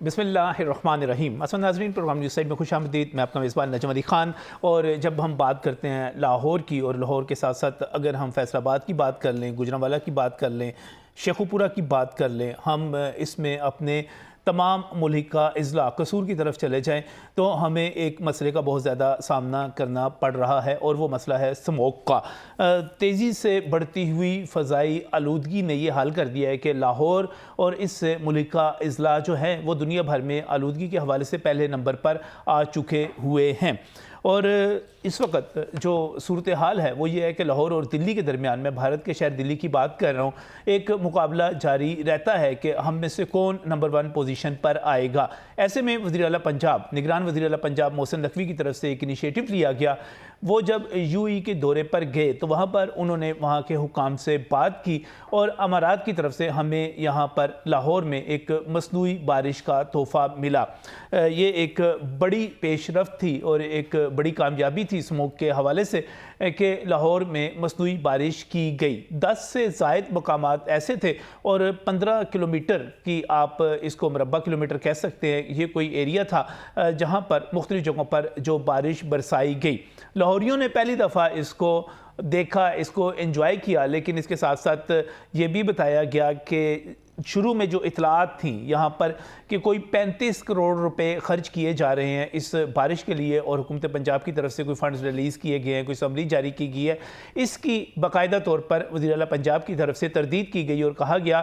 بسم اللہ الرحمن الرحیم۔ السلام ناظرین، پروگرام نیوز سائٹ میں خوش آمدید۔ میں اپنا میزبان نجم علی خان۔ اور جب ہم بات کرتے ہیں لاہور کی اور لاہور کے ساتھ ساتھ اگر ہم فیصل آباد کی بات کر لیں، گوجرانوالہ کی بات کر لیں، شیخوپورہ کی بات کر لیں، ہم اس میں اپنے تمام ملحقہ اضلاع قصور کی طرف چلے جائیں تو ہمیں ایک مسئلے کا بہت زیادہ سامنا کرنا پڑ رہا ہے، اور وہ مسئلہ ہے سموک کا۔ تیزی سے بڑھتی ہوئی فضائی آلودگی نے یہ حال کر دیا ہے کہ لاہور اور اس سے ملحقہ اضلاع جو ہیں وہ دنیا بھر میں آلودگی کے حوالے سے پہلے نمبر پر آ چکے ہوئے ہیں۔ اور اس وقت جو صورتحال ہے وہ یہ ہے کہ لاہور اور دلی کے درمیان، میں بھارت کے شہر دلی کی بات کر رہا ہوں، ایک مقابلہ جاری رہتا ہے کہ ہم میں سے کون نمبر 1 پوزیشن پر آئے گا۔ ایسے میں وزیر اعلیٰ پنجاب، نگران وزیر اعلیٰ پنجاب محسن نقوی کی طرف سے ایک انیشیٹو لیا گیا۔ وہ جب UAE کے دورے پر گئے تو وہاں پر انہوں نے وہاں کے حکام سے بات کی، اور امارات کی طرف سے ہمیں یہاں پر لاہور میں ایک مصنوعی بارش کا تحفہ ملا۔ یہ ایک بڑی پیش رفت تھی اور ایک بڑی کامیابی تھی سموک کے حوالے سے کہ لاہور میں مصنوعی بارش کی گئی۔ 10 سے زائد مقامات ایسے تھے، اور 15 کلومیٹر کی آپ اس کو مربع کلومیٹر کہہ سکتے ہیں، یہ کوئی ایریا تھا جہاں پر مختلف جگہوں پر جو بارش برسائی گئی۔ لاہوریوں نے پہلی دفعہ اس کو دیکھا، اس کو انجوائے کیا، لیکن اس کے ساتھ ساتھ یہ بھی بتایا گیا کہ شروع میں جو اطلاعات تھیں یہاں پر کہ کوئی 35 کروڑ روپے خرچ کیے جا رہے ہیں اس بارش کے لیے، اور حکومت پنجاب کی طرف سے کوئی فنڈز ریلیز کیے گئے ہیں، کوئی سمری جاری کی گئی ہے، اس کی باقاعدہ طور پر وزیر اعلیٰ پنجاب کی طرف سے تردید کی گئی اور کہا گیا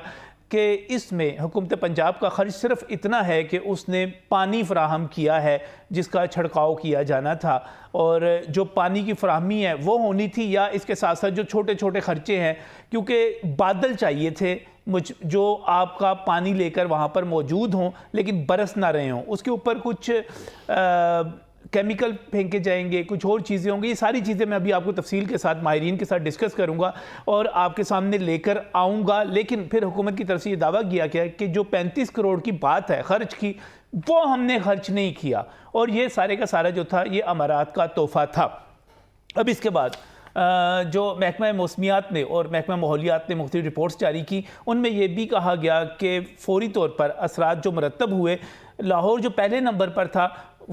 کہ اس میں حکومت پنجاب کا خرچ صرف اتنا ہے کہ اس نے پانی فراہم کیا ہے جس کا چھڑکاؤ کیا جانا تھا، اور جو پانی کی فراہمی ہے وہ ہونی تھی، یا اس کے ساتھ ساتھ جو چھوٹے چھوٹے خرچے ہیں، کیونکہ بادل چاہیے تھے جو آپ کا پانی لے کر وہاں پر موجود ہوں لیکن برس نہ رہے ہوں، اس کے اوپر کچھ کیمیکل پھینکے جائیں گے، کچھ اور چیزیں ہوں گی۔ یہ ساری چیزیں میں ابھی آپ کو تفصیل کے ساتھ ماہرین کے ساتھ ڈسکس کروں گا اور آپ کے سامنے لے کر آؤں گا۔ لیکن پھر حکومت کی طرف سے یہ دعویٰ کیا گیا کہ جو 35 کروڑ کی بات ہے خرچ کی، وہ ہم نے خرچ نہیں کیا، اور یہ سارے کا سارا جو تھا یہ امارات کا تحفہ تھا۔ اب اس کے بعد جو محکمہ موسمیات نے اور محکمہ ماحولیات نے مختلف رپورٹس جاری کی، ان میں یہ بھی کہا گیا کہ فوری طور پر اثرات جو مرتب ہوئے، لاہور جو پہلے نمبر پر تھا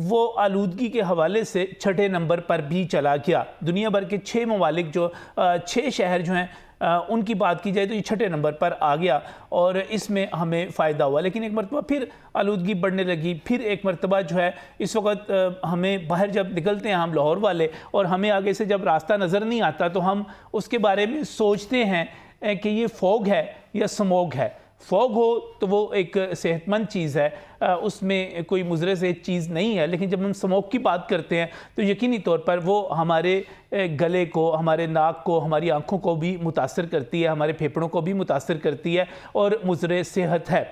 وہ آلودگی کے حوالے سے 6 نمبر پر بھی چلا گیا۔ دنیا بھر کے 6 ممالک جو 6 شہر جو ہیں ان کی بات کی جائے تو یہ 6 نمبر پر آ گیا، اور اس میں ہمیں فائدہ ہوا۔ لیکن ایک مرتبہ پھر آلودگی بڑھنے لگی، پھر ایک مرتبہ جو ہے اس وقت ہمیں باہر جب نکلتے ہیں ہم لاہور والے، اور ہمیں آگے سے جب راستہ نظر نہیں آتا تو ہم اس کے بارے میں سوچتے ہیں کہ یہ فوگ ہے یا سموگ ہے۔ فوگ ہو تو وہ ایک صحت مند چیز ہے، اس میں کوئی مضر سے چیز نہیں ہے، لیکن جب ہم سموک کی بات کرتے ہیں تو یقینی طور پر وہ ہمارے گلے کو، ہمارے ناک کو، ہماری آنکھوں کو بھی متاثر کرتی ہے، ہمارے پھیپھڑوں کو بھی متاثر کرتی ہے، اور مضر صحت ہے۔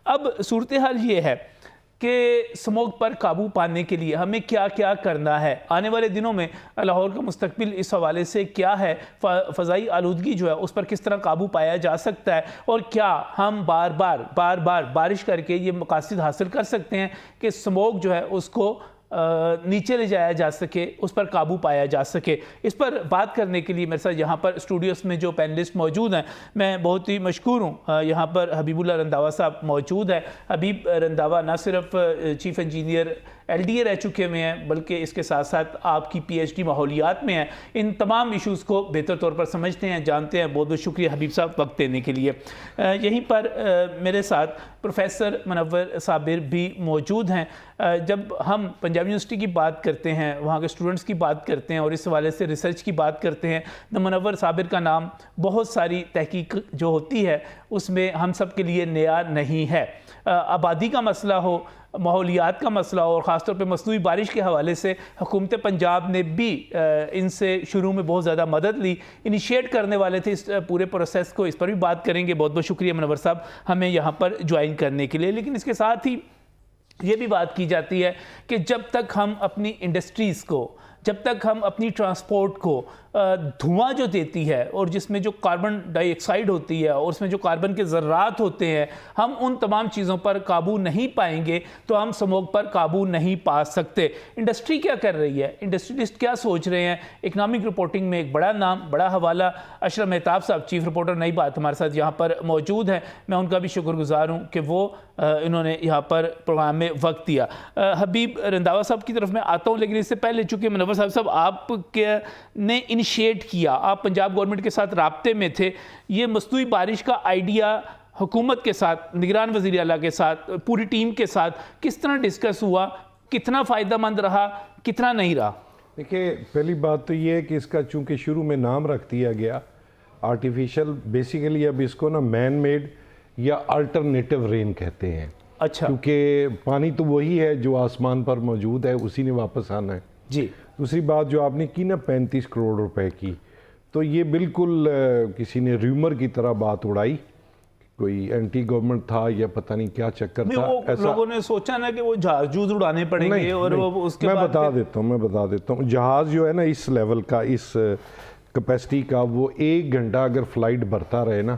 اب صورتحال یہ ہے کہ سموک پر قابو پانے کے لیے ہمیں کیا کیا کرنا ہے۔ آنے والے دنوں میں لاہور کا مستقبل اس حوالے سے کیا ہے، فضائی آلودگی جو ہے اس پر کس طرح قابو پایا جا سکتا ہے، اور کیا ہم بار بار بارش کر کے یہ مقاصد حاصل کر سکتے ہیں کہ سموک جو ہے اس کو نیچے لے جایا جا سکے، اس پر قابو پایا جا سکے۔ اس پر بات کرنے کے لیے میرے ساتھ یہاں پر اسٹوڈیوز میں جو پینلسٹ موجود ہیں، میں بہت ہی مشکور ہوں، یہاں پر حبیب اللہ رنداوا صاحب موجود ہیں۔ حبیب رنداوا نہ صرف چیف انجینئر LDA رہ چکے ہوئے ہیں، بلکہ اس کے ساتھ ساتھ آپ کی PhD ماحولیات میں ہیں، ان تمام ایشوز کو بہتر طور پر سمجھتے ہیں، جانتے ہیں۔ بہت بہت شکریہ حبیب صاحب وقت دینے کے لیے۔ یہیں پر میرے ساتھ پروفیسر منور صابر بھی موجود ہیں۔ جب ہم پنجاب یونیورسٹی کی بات کرتے ہیں، وہاں کے اسٹوڈنٹس کی بات کرتے ہیں اور اس حوالے سے ریسرچ کی بات کرتے ہیں، تو منور صابر کا نام بہت ساری تحقیق جو ہوتی ہے اس میں ہم سب کے لیے نیا نہیں ہے۔ آبادی کا مسئلہ ہو، ماحولیات کا مسئلہ ہو، اور خاص طور پہ مصنوعی بارش کے حوالے سے حکومت پنجاب نے بھی ان سے شروع میں بہت زیادہ مدد لی، انیشیٹ کرنے والے تھے اس پورے پروسیس کو۔ اس پر بھی بات کریں گے۔ بہت بہت شکریہ منور صاحب ہمیں یہاں پر جوائن کرنے کے لیے۔ لیکن اس کے ساتھ ہی یہ بھی بات کی جاتی ہے کہ جب تک ہم اپنی انڈسٹریز کو جب تک ہم اپنی ٹرانسپورٹ کو دھواں جو دیتی ہے اور جس میں جو کاربن ڈائی آکسائڈ ہوتی ہے اور اس میں جو کاربن کے ذرات ہوتے ہیں، ہم ان تمام چیزوں پر قابو نہیں پائیں گے تو ہم سموگ پر قابو نہیں پا سکتے۔ انڈسٹری کیا کر رہی ہے، انڈسٹریلسٹ کیا سوچ رہے ہیں؟ اکنامک رپورٹنگ میں ایک بڑا نام، بڑا حوالہ، اشرف مہتاب صاحب چیف رپورٹر نئی بات ہمارے ساتھ یہاں پر موجود ہیں، میں ان کا بھی شکر گزار ہوں کہ وہ انہوں نے یہاں پر پروگرام میں وقت دیا۔ حبیب رنداوا صاحب کی طرف میں آتا ہوں، لیکن اس سے پہلے چونکہ منور صاحب آپ نے انیشیٹ کیا، آپ پنجاب گورنمنٹ کے ساتھ رابطے میں تھے، یہ مصنوعی بارش کا آئیڈیا حکومت کے ساتھ، نگران وزیر اعلیٰ کے ساتھ، پوری ٹیم کے ساتھ کس طرح ڈسکس ہوا، کتنا فائدہ مند رہا، کتنا نہیں رہا؟ دیکھیں، پہلی بات تو یہ ہے کہ اس کا چونکہ شروع میں نام رکھ دیا گیا آرٹیفیشل، بیسیکلی اب اس کو نا مین میڈ یا الٹرنیٹو رین کہتے ہیں۔ اچھا، کیونکہ پانی تو وہی ہے جو آسمان پر موجود ہے، اسی نے واپس آنا ہے۔ جی، دوسری بات جو آپ نے کی نا 35 کروڑ روپے کی، تو یہ بالکل کسی نے ریومر کی طرح بات اڑائی، کوئی اینٹی گورنمنٹ تھا یا پتہ نہیں کیا چکر تھا ایسا۔ لوگوں نے سوچا نا کہ وہ جہاز اڑانے پڑیں گے اور وہ اس کے بعد میں بتا دیتا ہوں جہاز جو ہے نا اس لیول کا، اس کیپیسٹی کا، وہ 1 گھنٹہ اگر فلائٹ بھرتا رہے نا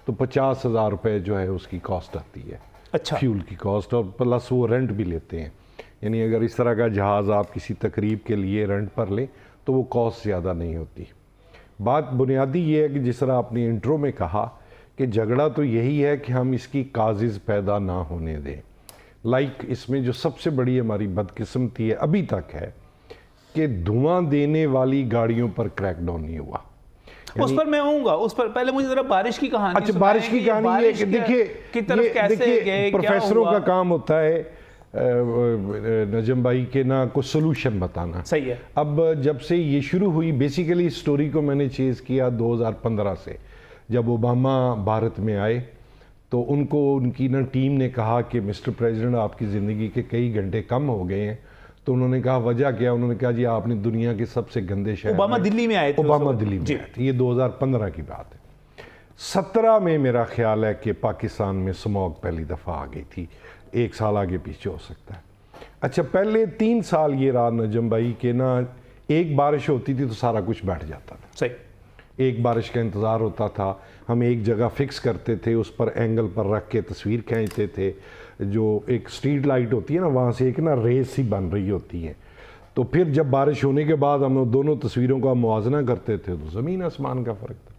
تو 50,000 روپے جو ہے اس کی کاسٹ آتی ہے، اچھا فیول کی کاسٹ، اور پلس وہ رینٹ بھی لیتے ہیں۔ یعنی اگر اس طرح کا جہاز آپ کسی تقریب کے لیے رینٹ پر لیں تو وہ کاسٹ زیادہ نہیں ہوتی۔ بات بنیادی یہ ہے کہ جس طرح آپ نے انٹرو میں کہا کہ جھگڑا تو یہی ہے کہ ہم اس کی کازز پیدا نہ ہونے دیں۔ اس میں جو سب سے بڑی ہماری بدقسمتی ہے ابھی تک ہے کہ دھواں دینے والی گاڑیوں پر کریک ڈاؤن نہیں ہوا۔ اس پر میں آؤں گا، اس پر پہلے مجھے ذرا بارش کی کہانی اچھا، بارش کی کہانی یہ کہ دیکھیے پروفیسروں کا کام ہوتا ہے نجم بھائی کے نا کوئی سلوشن بتانا۔ صحیح ہے۔ اب جب سے یہ شروع ہوئی، بیسیکلی اس سٹوری کو میں نے چیز کیا 2015 سے، جب اوباما بھارت میں آئے تو ان کو ان کی نا ٹیم نے کہا کہ مسٹر پریزیڈنٹ آپ کی زندگی کے کئی گھنٹے کم ہو گئے ہیں، تو انہوں نے کہا وجہ کیا؟ انہوں نے کہا جی آپ نے دنیا کے سب سے گندے شہر، اوباما دلی میں آئے تھے، اوباما دلی میں آئے تھے، یہ 2015 کی بات ہے۔ 17 میں میرا خیال ہے کہ پاکستان میں سموگ پہلی دفعہ آ گئی تھی، 1 سال آگے پیچھے ہو سکتا ہے۔ اچھا، پہلے 3 سال یہ رہا نجم بھائی کہ نا ایک بارش ہوتی تھی تو سارا کچھ بیٹھ جاتا تھا۔ صحیح، ایک بارش کا انتظار ہوتا تھا، ہم ایک جگہ فکس کرتے تھے، اس پر اینگل پر رکھ کے تصویر کھینچتے تھے، جو ایک سٹریٹ لائٹ ہوتی ہے نا وہاں سے ایک نا ریس سی بن رہی ہوتی ہے، تو پھر جب بارش ہونے کے بعد ہم دونوں تصویروں کا موازنہ کرتے تھے تو زمین آسمان کا فرق تھا۔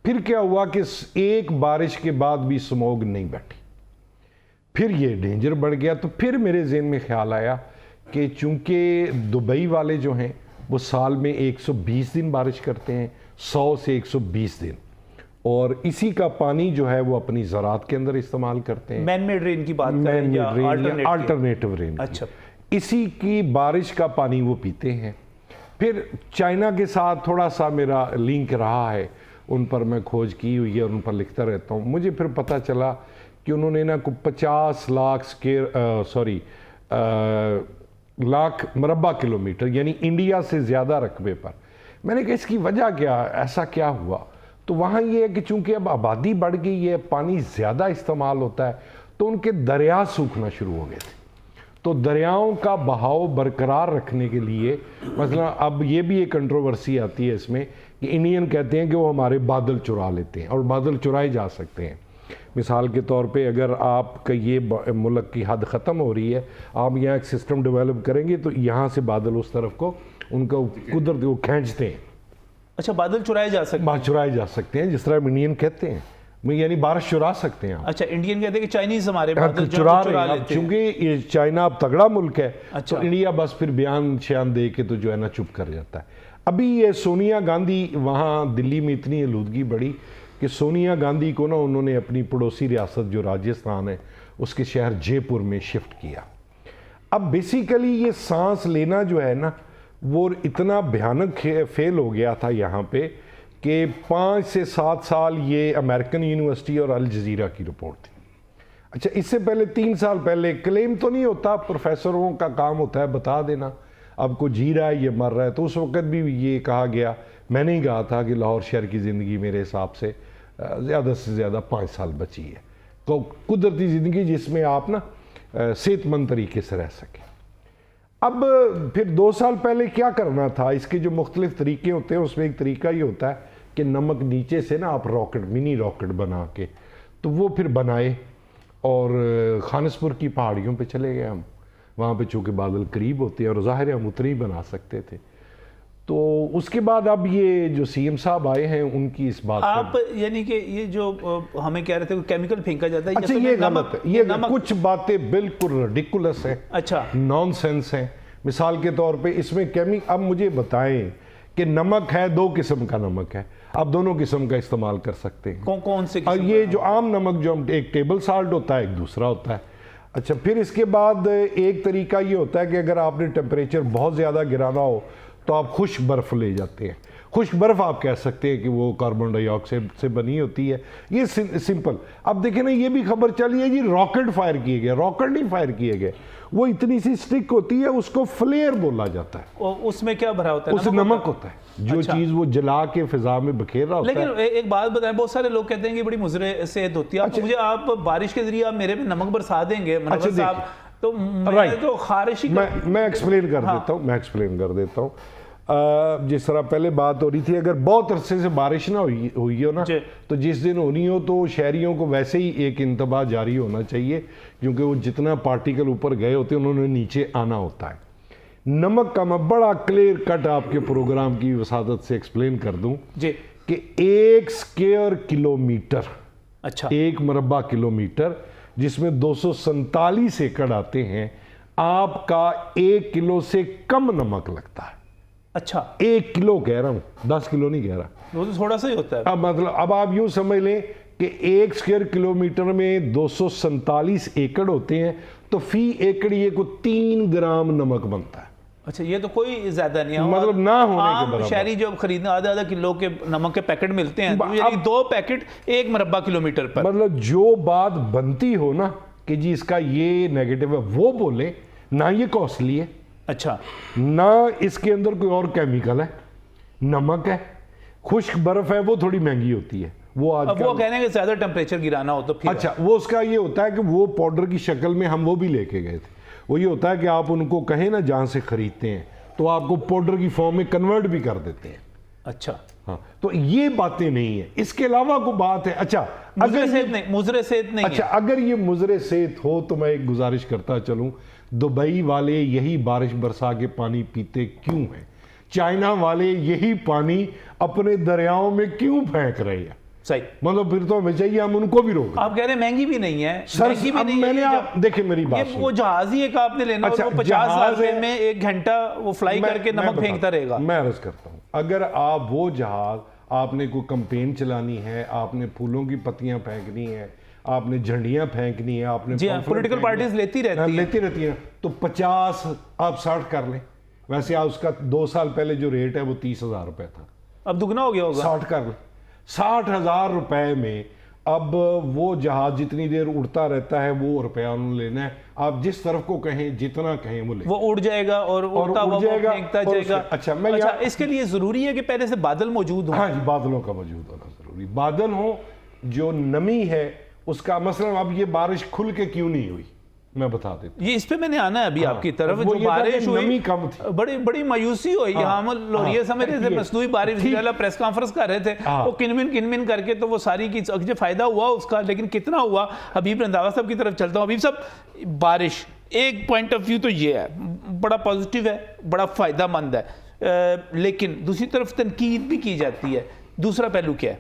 پھر کیا ہوا کہ ایک بارش کے بعد بھی سموگ نہیں بیٹھی، پھر یہ ڈینجر بڑھ گیا۔ تو پھر میرے ذہن میں خیال آیا کہ چونکہ دبئی والے جو ہیں وہ سال میں 120 دن بارش کرتے ہیں، 100 سے 120 دن، اور اسی کا پانی جو ہے وہ اپنی زراعت کے اندر استعمال کرتے ہیں۔ مین میڈ رین کی بات کریں یا آلٹرنیٹو رین، اچھا، اسی کی بارش کا پانی وہ پیتے ہیں۔ پھر چائنا کے ساتھ تھوڑا سا میرا لنک رہا ہے، ان پر میں کھوج کی ہوئی ہے اور ان پر لکھتا رہتا ہوں۔ مجھے پھر پتہ چلا کہ انہوں نے نا 50 لاکھ مربع کلومیٹر، یعنی انڈیا سے زیادہ رقبے پر۔ میں نے کہا اس کی وجہ کیا، ایسا کیا ہوا؟ تو وہاں یہ ہے کہ چونکہ اب آبادی بڑھ گئی ہے، پانی زیادہ استعمال ہوتا ہے، تو ان کے دریا سوکھنا شروع ہو گئے تھے۔ تو دریاؤں کا بہاؤ برقرار رکھنے کے لیے، مثلا اب یہ بھی ایک کنٹروورسی آتی ہے اس میں کہ انڈین کہتے ہیں کہ وہ ہمارے بادل چرا لیتے ہیں، اور بادل چرائے جا سکتے ہیں۔ مثال کے طور پہ اگر آپ کا یہ ملک کی حد ختم ہو رہی ہے، آپ یہاں ایک سسٹم ڈیولپ کریں گے تو یہاں سے بادل اس طرف کو ان کا قدرت وہ کھینچتے ہیں۔ اچھا، بادل چرائے جا سکتے ہیں؟ چرائے جا سکتے ہیں، جس طرح انڈین کہتے ہیں، یعنی بارش چرا سکتے ہیں آپ۔ اچھا، انڈین کہتے ہیں کہ چائنیز ہمارے بادل چرا لیتے ہیں، چونکہ یہ چائنا اب تگڑا ملک ہے تو انڈیا بس پھر بیان شیان دے کے تو جو ہے نا چپ کر جاتا ہے۔ ابھی یہ سونیا گاندھی، وہاں دلی میں اتنی آلودگی بڑھی کہ سونیا گاندھی کو نا انہوں نے اپنی پڑوسی ریاست جو راجستھان ہے اس کے شہر جے پور میں شفٹ کیا۔ اب بیسیکلی یہ سانس لینا جو ہے نا وہ اتنا بھیانک فیل ہو گیا تھا یہاں پہ کہ 5 سے 7 سال یہ امریکن یونیورسٹی اور الجزیرہ کی رپورٹ تھی۔ اچھا، اس سے پہلے 3 سال پہلے کلیم تو نہیں ہوتا، پروفیسروں کا کام ہوتا ہے بتا دینا اب کو جی رہا ہے یہ مر رہا ہے، تو اس وقت بھی یہ کہا گیا، میں نے کہا تھا کہ لاہور شہر کی زندگی میرے حساب سے زیادہ سے زیادہ 5 سال بچی ہے، تو قدرتی زندگی جس میں آپ نا صحت مند طریقے سے رہ سکیں۔ اب پھر 2 سال پہلے کیا کرنا تھا، اس کے جو مختلف طریقے ہوتے ہیں اس میں ایک طریقہ یہ ہوتا ہے کہ نمک نیچے سے نا آپ راکٹ، منی راکٹ بنا کے، تو وہ پھر بنائے اور خانسپور کی پہاڑیوں پہ چلے گئے ہم، وہاں پہ چونکہ بادل قریب ہوتے ہیں اور ظاہر ہے ہم اتنے ہی بنا سکتے تھے. تو اس کے بعد اب یہ جو سی ایم صاحب آئے ہیں ان کی اس بات آپ یعنی کہ یہ جو ہمیں کہہ رہے تھے کیمیکل پھینکا جاتا ہے، اچھا یہ غلط ہے، یہ کچھ باتیں بالکل ریڈیکولس ہیں، اچھا نان سینس ہیں. مثال کے طور پہ اس میں اب مجھے بتائیں کہ نمک ہے، 2 قسم کا نمک ہے، آپ دونوں قسم کا استعمال کر سکتے ہیں. کون سے اور یہ جو عام نمک جو ایک ٹیبل سالٹ ہوتا ہے، ایک دوسرا ہوتا ہے. اچھا پھر اس کے بعد ایک طریقہ یہ ہوتا ہے کہ اگر آپ نے ٹیمپریچر بہت زیادہ گرانا ہو تو آپ خشک برف لے جاتے ہیں. خشک برف آپ کہہ سکتے ہیں کہ وہ کاربن ڈائی آکسائڈ سے بنی ہوتی ہے. یہ سمپل. اب دیکھیں نا یہ بھی خبر چلی ہے جی راکٹ فائر کیے گئے، راکٹ نہیں فائر کیے گئے، وہ اتنی سی سٹک ہوتی ہے، اس کو فلیئر بولا جاتا ہے. اس میں کیا بھرا ہوتا ہے؟ اس نمک ہوتا ہے، جو چیز وہ جلا کے فضا میں بکھیر رہا ہوتا ہے. لیکن ایک بات بتائیں، بہت سارے لوگ کہتے ہیں کہ بڑی مضر صحت ہوتی ہے. مجھے آپ بارش کے ذریعے آپ میرے پہ نمک برسا دیں گے منور صاحب، تو میں تو خارش ہی میں ایکسپلین کر دیتا ہوں. جس طرح پہلے بات ہو رہی تھی، اگر بہت عرصے سے بارش نہ ہوئی ہو نا، تو جس دن ہونی ہو تو شہریوں کو ویسے ہی ایک انتباہ جاری ہونا چاہیے، کیونکہ وہ جتنا پارٹیکل اوپر گئے ہوتے ہیں انہوں نے نیچے آنا ہوتا ہے. نمک کا میں بڑا کلیئر کٹ آپ کے پروگرام کی وسادت سے ایکسپلین کر دوں کہ 1 اسکوائر کلومیٹر، اچھا 1 مربع کلومیٹر جس میں 247 ایکڑ آتے ہیں، آپ کا 1 کلو سے کم نمک لگتا ہے. اچھا 1 کلو کہہ رہا ہوں، 10 کلو نہیں کہہ رہا. وہ تو تھوڑا سا ہی ہوتا ہے. اب آپ یوں سمجھ لیں کہ 1 اسکوائر کلومیٹر میں 247 ایکڑ ہوتے ہیں، تو فی ایکڑ یہ کو 3 گرام نمک بنتا ہے. اچھا یہ تو کوئی زیادہ نہیں ہے، مطلب نہ ہونے کے برابر. شہری جو خریدنا آدھا کلو کے نمک کے پیکٹ ملتے ہیں، یعنی 2 پیکٹ 1 مربع کلومیٹر پر. مطلب جو بات بنتی ہو نا کہ جی اس کا یہ نیگیٹو ہے، وہ بولیں. نہ یہ کاسٹلی ہے، اچھا نہ اس کے اندر کوئی اور کیمیکل ہے، نمک ہے. خشک برف ہے وہ تھوڑی مہنگی ہوتی ہے، وہ آج وہ کہنے کہ زیادہ ٹیمپریچر گرانا ہو تو پھر اچھا وہ اس کا یہ ہوتا ہے کہ وہ پاؤڈر کی شکل میں ہم وہ بھی لے کے گئے تھے. وہ یہ ہوتا ہے کہ آپ ان کو کہیں نا جہاں سے خریدتے ہیں تو آپ کو پاؤڈر کی فارم میں کنورٹ بھی کر دیتے ہیں. اچھا ہاں تو یہ باتیں نہیں ہیں. اس کے علاوہ کوئی بات ہے. اچھا مضر صحت نہیں. اچھا اگر یہ مضر صحت ہو تو میں ایک گزارش کرتا چلوں، دبئی والے یہی بارش برسا کے پانی پیتے کیوں ہیں؟ چائنا والے یہی پانی اپنے دریاؤں میں کیوں پھینک رہے ہیں؟ صحیح. مطلب پھر تو ہمیں چاہیے ہم ان کو بھی روکیں. آپ کہہ رہے ہیں مہنگی بھی نہیں ہے. سر اب میں نے دیکھیں میری بات، وہ جہاز ہی ایک آپ نے لینا اور وہ 50,000 روپے میں 1 گھنٹہ وہ فلائی کر کے نمک پھینکتا رہے گا. میں عرض کرتا ہوں، اگر آپ وہ جہاز، آپ نے کوئی کمپین چلانی ہے، آپ نے پھولوں کی پتیاں پھینکنی ہے، آپ نے جھنڈیاں پھینکنی ہے، آپ نے جی ہاں پولیٹیکل پارٹیز لیتی رہتی ہیں، تو 50 آپ 60 کر لیں. ویسے اس کا 2 سال پہلے جو ریٹ ہے وہ 30,000 روپے تھا، اب دگنا ہو گیا ہوگا. 60 کر لیں. 60,000 روپے میں اب وہ جہاز جتنی دیر اڑتا رہتا ہے وہ روپیہ انہوں نے لینا ہے. آپ جس طرف کو کہیں، جتنا کہیں وہ لے، وہ اڑ جائے گا اور اڑتا ہوا پھینکتا جائے گا. اچھا اس کے لیے ضروری ہے کہ پہلے سے بادل موجود ہوں. ہاں جی بادلوں کا موجود ہونا ضروری. بادل ہوں، جو نمی ہے اس کا، مثلا اب یہ بارش کھل کے کیوں نہیں ہوئی میں بتا دیتا ہوں. یہ اس پہ میں نے آنا ہے ابھی آپ کی طرف. جو بارش ہوئی بڑی مایوسی ہوئی. یہاں ہم لوریے سمجھ رہے تھے مصنوعی بارش، پریس کانفرنس کر رہے تھے، وہ کنمن کر کے تو وہ ساری کی فائدہ ہوا اس کا، لیکن کتنا ہوا؟ حبیب رنداوا صاحب کی طرف چلتا ہوں. حبیب صاحب، بارش ایک پوائنٹ آف ویو تو یہ ہے، بڑا پازیٹیو ہے، بڑا فائدہ مند ہے، لیکن دوسری طرف تنقید بھی کی جاتی ہے. دوسرا پہلو کیا ہے؟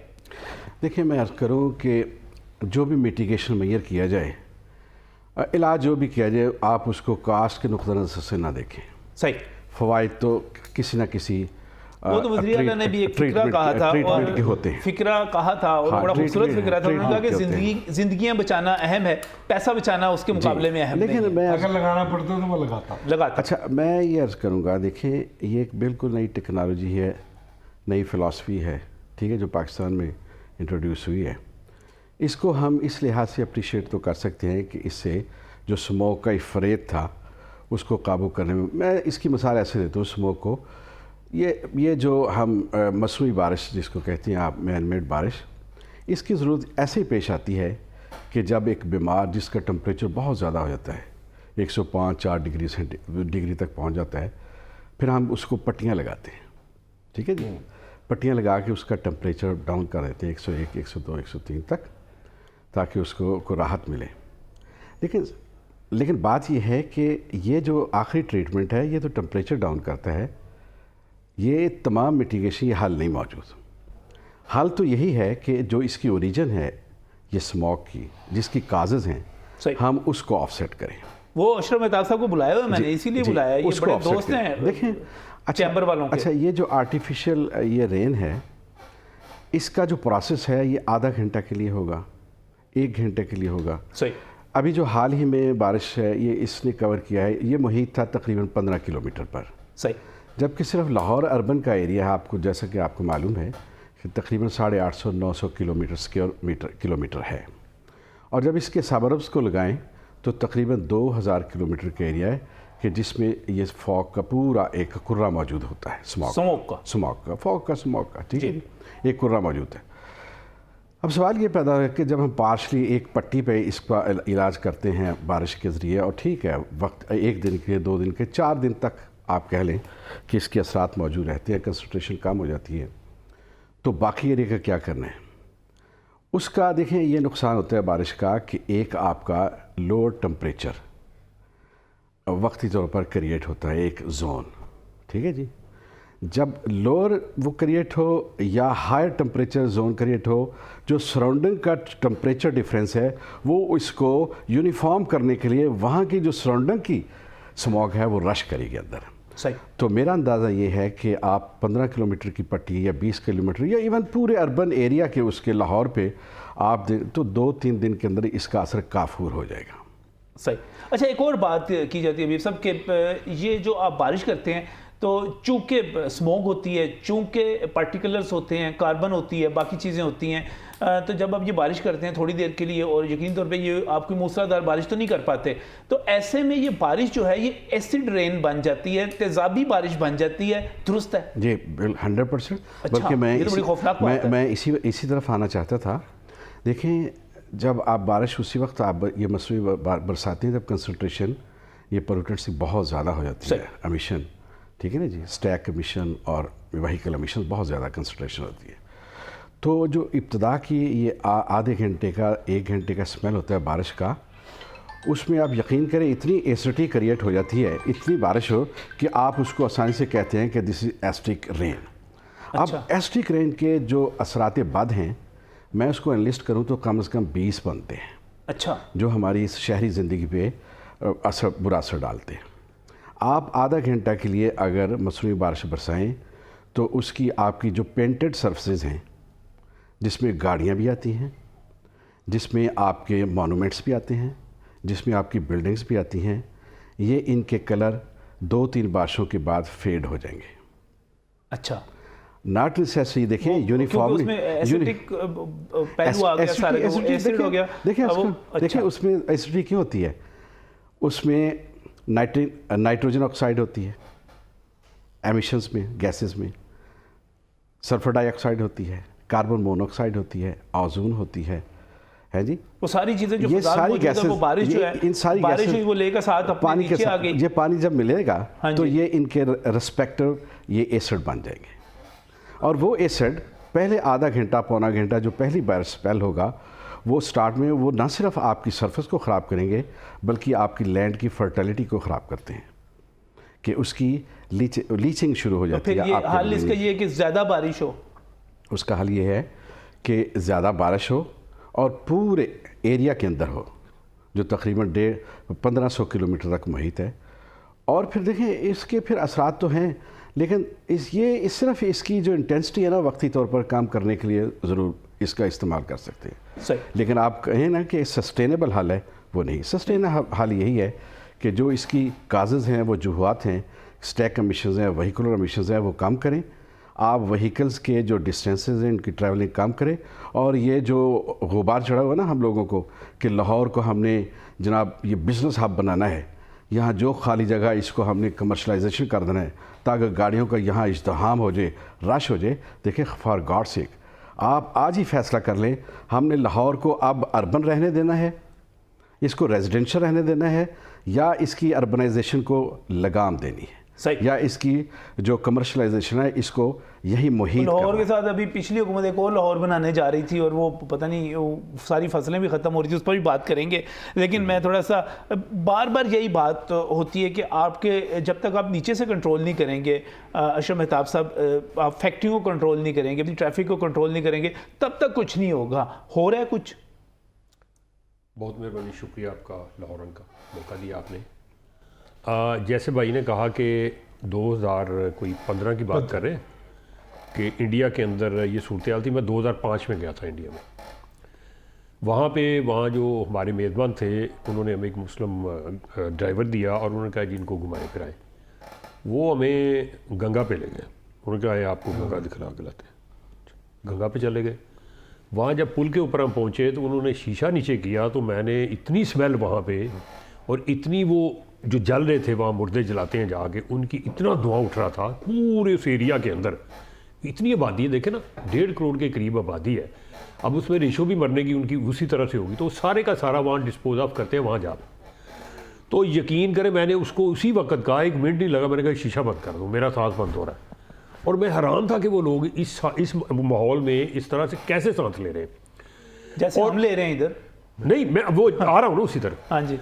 دیکھیں میں عرض کروں کہ جو بھی میٹیگیشن میئر کیا جائے، علاج جو بھی کیا جائے، آپ اس کو کاسٹ کے نقطہ نظر سے نہ دیکھیں. صحیح. فوائد تو کسی نہ کسی وہ تو وزیر اعلیٰ نے بھی ایک فکرہ کہا تھا، اور بڑا خوبصورت فکرہ تھا. انہوں نے کہا کہ زندگیاں بچانا اہم ہے، پیسہ بچانا اس کے مقابلے میں اہم نہیں ہے. لیکن میں اگر لگانا پڑتا تو وہ لگاتا. اچھا میں یہ عرض کروں گا، دیکھیں یہ ایک بالکل نئی ٹیکنالوجی ہے، نئی فلاسفی ہے، ٹھیک ہے، جو پاکستان میں انٹروڈیوس ہوئی ہے. اس کو ہم اس لحاظ سے اپریشیٹ تو کر سکتے ہیں کہ اس سے جو اسموک کا افریت تھا اس کو قابو کرنے میں اس کی مثال ایسے دیتا ہوں. اسموک کو یہ جو ہم مصنوعی بارش جس کو کہتے ہیں آپ، مین میڈ بارش، اس کی ضرورت ایسے ہی پیش آتی ہے کہ جب ایک بیمار جس کا ٹمپریچر بہت زیادہ ہو جاتا ہے 105-4 ڈگری تک پہنچ جاتا ہے. پھر ہم اس کو پٹیاں لگاتے ہیں, ٹھیک ہے جی, پٹیاں لگا کے اس کا ٹمپریچر ڈاؤن کر دیتے ہیں 101, 102, 103 تک, تاکہ اس کو راحت ملے. لیکن بات یہ ہے کہ یہ جو آخری ٹریٹمنٹ ہے یہ تو ٹمپریچر ڈاؤن کرتا ہے, یہ تمام میٹیگیشن یہ حل نہیں موجود. حل تو یہی ہے کہ جو اس کی اوریجن ہے یہ اسموک کی, جس کی کازز ہیں, ہم اس کو آف سیٹ کریں. وہ اشرف مہتاب صاحب کو بلایا ہوا میں نے اسی لیے بلایا, یہ بڑے دوست ہیں دیکھیں چیمبر والوں کے. اچھا, یہ جو آرٹیفیشل یہ رین ہے, اس کا جو پروسیس ہے یہ آدھا گھنٹہ کے لیے ہوگا, 1 گھنٹے کے لیے ہوگا. صحیح. ابھی جو حال ہی میں بارش ہے یہ اس نے کور کیا ہے, یہ محیط تھا تقریباً 15 کلومیٹر پر. صحیح. جبکہ صرف لاہور اربن کا ایریا ہے, آپ کو جیسا کہ آپ کو معلوم ہے کہ تقریباً 850-900 کلومیٹر ہے, اور جب اس کے سبربس کو لگائیں تو تقریباً 2000 کلومیٹر کا ایریا ہے کہ جس میں یہ فوگ کا پورا ایک کرہ موجود ہوتا ہے, اسموک کا, ٹھیک ہے, ایک کرہ موجود ہے. اب سوال یہ پیدا ہے کہ جب ہم پارشلی ایک پٹی پہ اس کا علاج کرتے ہیں بارش کے ذریعے, اور ٹھیک ہے وقت 1 دن کے, 2 دن کے, 4 دن تک آپ کہہ لیں کہ اس کے اثرات موجود رہتے ہیں, کنسنٹریشن کم ہو جاتی ہے, تو باقی ایریا کا کیا کرنا ہے؟ اس کا دیکھیں یہ نقصان ہوتا ہے بارش کا کہ ایک آپ کا لوور ٹمپریچر وقتی طور پر کریٹ ہوتا ہے, ایک زون, ٹھیک ہے جی. جب لوور وہ کریٹ ہو یا ہائر ٹمپریچر زون کریٹ ہو, جو سراؤنڈنگ کا ٹمپریچر ڈیفرنس ہے وہ اس کو یونیفارم کرنے کے لیے وہاں کی جو سراؤنڈنگ کی اسموگ ہے وہ رش کرے گی اندر. صحیح. تو میرا اندازہ یہ ہے کہ آپ 15 کلومیٹر کی پٹی یا 20 کلومیٹر یا ایون پورے اربن ایریا کے اس کے لاہور پہ آپ تو 2-3 دن کے اندر اس کا اثر کافور ہو جائے گا. صحیح. اچھا, ایک اور بات کی جاتی ہے ابھی صاحب کہ یہ جو آپ بارش کرتے ہیں تو چونکہ اسموگ ہوتی ہے, چونکہ پارٹیکلرز ہوتے ہیں, کاربن ہوتی ہے, باقی چیزیں ہوتی ہیں, تو جب آپ یہ بارش کرتے ہیں تھوڑی دیر کے لیے اور یقین طور پہ یہ آپ کی موسلادھار بارش تو نہیں کر پاتے, تو ایسے میں یہ بارش جو ہے یہ ایسڈ رین بن جاتی ہے, تیزابی بارش بن جاتی ہے, درست ہے؟ جی 100%. بلکہ میں اسی طرف آنا چاہتا تھا. دیکھیں جب آپ بارش اسی وقت آپ یہ مصنوعی برساتے ہیں جب کنسنٹریشن یہ پولوٹنٹس کی بہت زیادہ ہو جاتی ہے, امیشن, ٹھیک ہے نا جی, اسٹیک امیشن اور وہیکل امیشن بہت زیادہ کنسنٹریشن ہوتی ہے. تو جو ابتدا کی یہ آدھے گھنٹے کا 1 گھنٹے کا اسمیل ہوتا ہے بارش کا, اس میں آپ یقین کریں اتنی ایسڈٹی کریٹ ہو جاتی ہے, اتنی بارش ہو کہ آپ اس کو آسانی سے کہتے ہیں کہ دس از ایسڈک رین. اب ایسڈک رین کے جو اثرات بد ہیں میں اس کو انلسٹ کروں تو کم از کم 20 بنتے ہیں. اچھا. جو ہماری شہری زندگی پہ برا اثر ڈالتے ہیں. آپ آدھا گھنٹہ کے لیے اگر مصنوعی بارش برسائیں تو اس کی آپ کی جو پینٹڈ سرفسز ہیں, جس میں گاڑیاں بھی آتی ہیں, جس میں آپ کے مونومنٹس بھی آتے ہیں, جس میں آپ کی بلڈنگز بھی آتی ہیں, یہ ان کے کلر 2-3 بارشوں کے بعد فیڈ ہو جائیں گے. اچھا. Not necessary. دیکھیں یونیفارملی دیکھیں اس میں ایسڈٹی کیوں ہوتی ہے, اس میں نائٹروجن آکسائڈ ہوتی ہے ایمیشنز میں, گیسز میں, سلفر ڈائی آکسائڈ ہوتی ہے, کاربن مونوکسائڈ ہوتی ہے, اوزون ہوتی ہے جی. وہ ساری چیزیں جو وہ بارش جو ہے ان ساری بارش وہ لے کر ساتھ پانی کے ساتھ یہ پانی جب ملے گا تو یہ ان کے ریسپیکٹو یہ ایسڈ بن جائیں گے, اور وہ ایسڈ پہلے آدھا گھنٹہ پونا گھنٹہ جو پہلی بارش اسپیل ہوگا وہ سٹارٹ میں وہ نہ صرف آپ کی سرفس کو خراب کریں گے بلکہ آپ کی لینڈ کی فرٹیلیٹی کو خراب کرتے ہیں کہ اس کی لیچنگ شروع ہو جاتی ہے. حل اس کا یہ ہے کہ زیادہ بارش ہو, اس کا حل یہ ہے کہ زیادہ بارش ہو اور پورے ایریا کے اندر ہو جو تقریباً 1500 کلومیٹر تک محیط ہے. اور پھر دیکھیں اس کے پھر اثرات تو ہیں, لیکن صرف اس کی جو انٹینسٹی ہے نا وقتی طور پر کام کرنے کے لیے ضرور اس کا استعمال کر سکتے ہیں. صحیح. لیکن آپ کہیں نا کہ سسٹینیبل حل ہے, وہ نہیں. سسٹینیبل حل یہی ہے کہ جو اس کی کازز ہیں, وہ وجوہات ہیں, اسٹیک امیشنز ہیں, وہیکولر امیشنز ہیں, وہ کم کریں. آپ وہیکلز کے جو ڈسٹینسز ہیں ان کی ٹریولنگ کم کریں. اور یہ جو غبار چڑھا ہوا نا ہم لوگوں کو کہ لاہور کو ہم نے جناب یہ بزنس ہب بنانا ہے, یہاں جو خالی جگہ اس کو ہم نے کمرشلائزیشن کر دینا ہے تاکہ گاڑیوں کا یہاں ازدحام ہو جائے, رش ہو جائے. دیکھیں فار گاڈ سیک آپ آج ہی فیصلہ کر لیں, ہم نے لاہور کو اب اربن رہنے دینا ہے اس کو ریزیڈینشل رہنے دینا ہے یا اس کی اربنائزیشن کو لگام دینی ہے، صحیح، یا اس کی جو کمرشلائزیشن ہے اس کو یہی محیط لاہور کے ساتھ ابھی پچھلی حکومت ایک اور لاہور بنانے جا رہی تھی اور وہ پتہ نہیں وہ ساری فصلیں بھی ختم ہو رہی تھی، اس پر بھی بات کریں گے. لیکن میں تھوڑا سا بار بار یہی بات ہوتی ہے کہ آپ کے جب تک آپ نیچے سے کنٹرول نہیں کریں گے اشرف مہتاب صاحب، آپ فیکٹریوں کو کنٹرول نہیں کریں گے، اپنی ٹریفک کو کنٹرول نہیں کریں گے، تب تک کچھ نہیں ہوگا. ہو رہا ہے کچھ؟ بہت مہربانی، شکریہ آپ کا لاہور رنگ کا موقع دیا آپ نے. جیسے بھائی نے کہا کہ 2015 کی بات کر رہے ہیں کہ انڈیا کے اندر یہ صورتحال تھی. میں 2005 میں گیا تھا انڈیا میں. وہاں جو ہمارے میزبان تھے انہوں نے ہمیں ایک مسلم ڈرائیور دیا اور انہوں نے کہا جی ان کو گھمائے پھرائیں. وہ ہمیں گنگا پہ لے گئے. انہوں نے کہا یہ آپ کو گنگا دکھلا کے لاتے ہیں. گنگا پہ چلے گئے. وہاں جب پل کے اوپر ہم پہنچے تو انہوں نے شیشہ نیچے کیا تو میں نے اتنی اسمیل وہاں پہ اور اتنی وہ جو جل رہے تھے وہاں مردے جلاتے ہیں جا کے، ان کی اتنا دھواں اٹھ رہا تھا پورے اس ایریا کے اندر. اتنی آبادی ہے، دیکھیں نا 1.5 کروڑ کے قریب آبادی ہے. اب اس میں ریشو بھی مرنے کی ان کی اسی طرح سے ہوگی، تو سارے کا سارا وہاں ڈسپوز آف کرتے ہیں وہاں جا. تو یقین کریں میں نے اس کو اسی وقت کہا، 1 منٹ نہیں لگا، میں نے کہا شیشہ بند کر دو، میرا سانس بند ہو رہا ہے. اور میں حیران تھا کہ وہ لوگ اس ماحول میں اس طرح سے کیسے سانس لے رہے ہیں جیسے ہم لے رہے ہیں ادھر. نہیں میں وہ آ رہا ہوں نا اسی طرح. ہاں جی.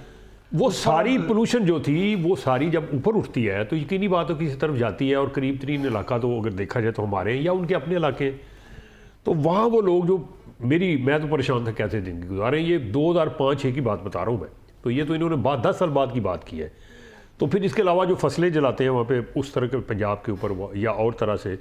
وہ ساری پولوشن جو تھی وہ ساری جب اوپر اٹھتی ہے تو یقینی بات ہے کسی طرف جاتی ہے. اور قریب ترین علاقہ تو اگر دیکھا جائے تو ہمارے ہیں یا ان کے اپنے علاقے ہیں. تو وہاں وہ لوگ جو میں تو پریشان تھا کیسے زندگی گزارے. یہ 2005-6 کی بات بتا رہا ہوں میں. تو یہ تو انہوں نے 10 سال بعد کی بات کی ہے. تو پھر اس کے علاوہ جو فصلیں جلاتے ہیں وہاں پہ اس طرح کے پنجاب کے اوپر یا اور طرح سے،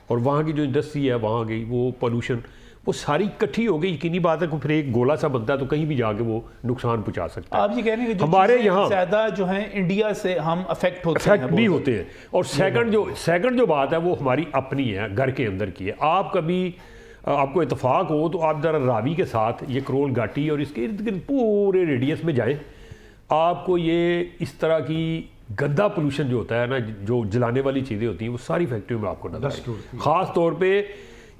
اور وہاں کی جو انڈسٹری ہے وہاں کی وہ پولوشن وہ ساری اکٹھی ہو گئی. یقینی بات ہے کہ پھر ایک گولا سا بنتا ہے تو کہیں بھی جا کے وہ نقصان پہنچا سکتا ہے. آپ یہ کہہ رہے ہیں کہ ہمارے یہاں زیادہ جو ہیں انڈیا سے ہم افیکٹ بھی ہوتے ہیں. اور سیکنڈ جو بات ہے وہ ہماری اپنی ہے، گھر کے اندر کی ہے. آپ کبھی آپ کو اتفاق ہو تو آپ ذرا راوی کے ساتھ یہ کرول گھاٹی اور اس کے ارد گرد پورے ریڈیس میں جائیں، آپ کو یہ اس طرح کی گندا پولوشن جو ہوتا ہے نا، جو جلانے والی چیزیں ہوتی ہیں وہ ساری فیکٹریوں میں آپ کو نظر آئے گی. خاص طور پہ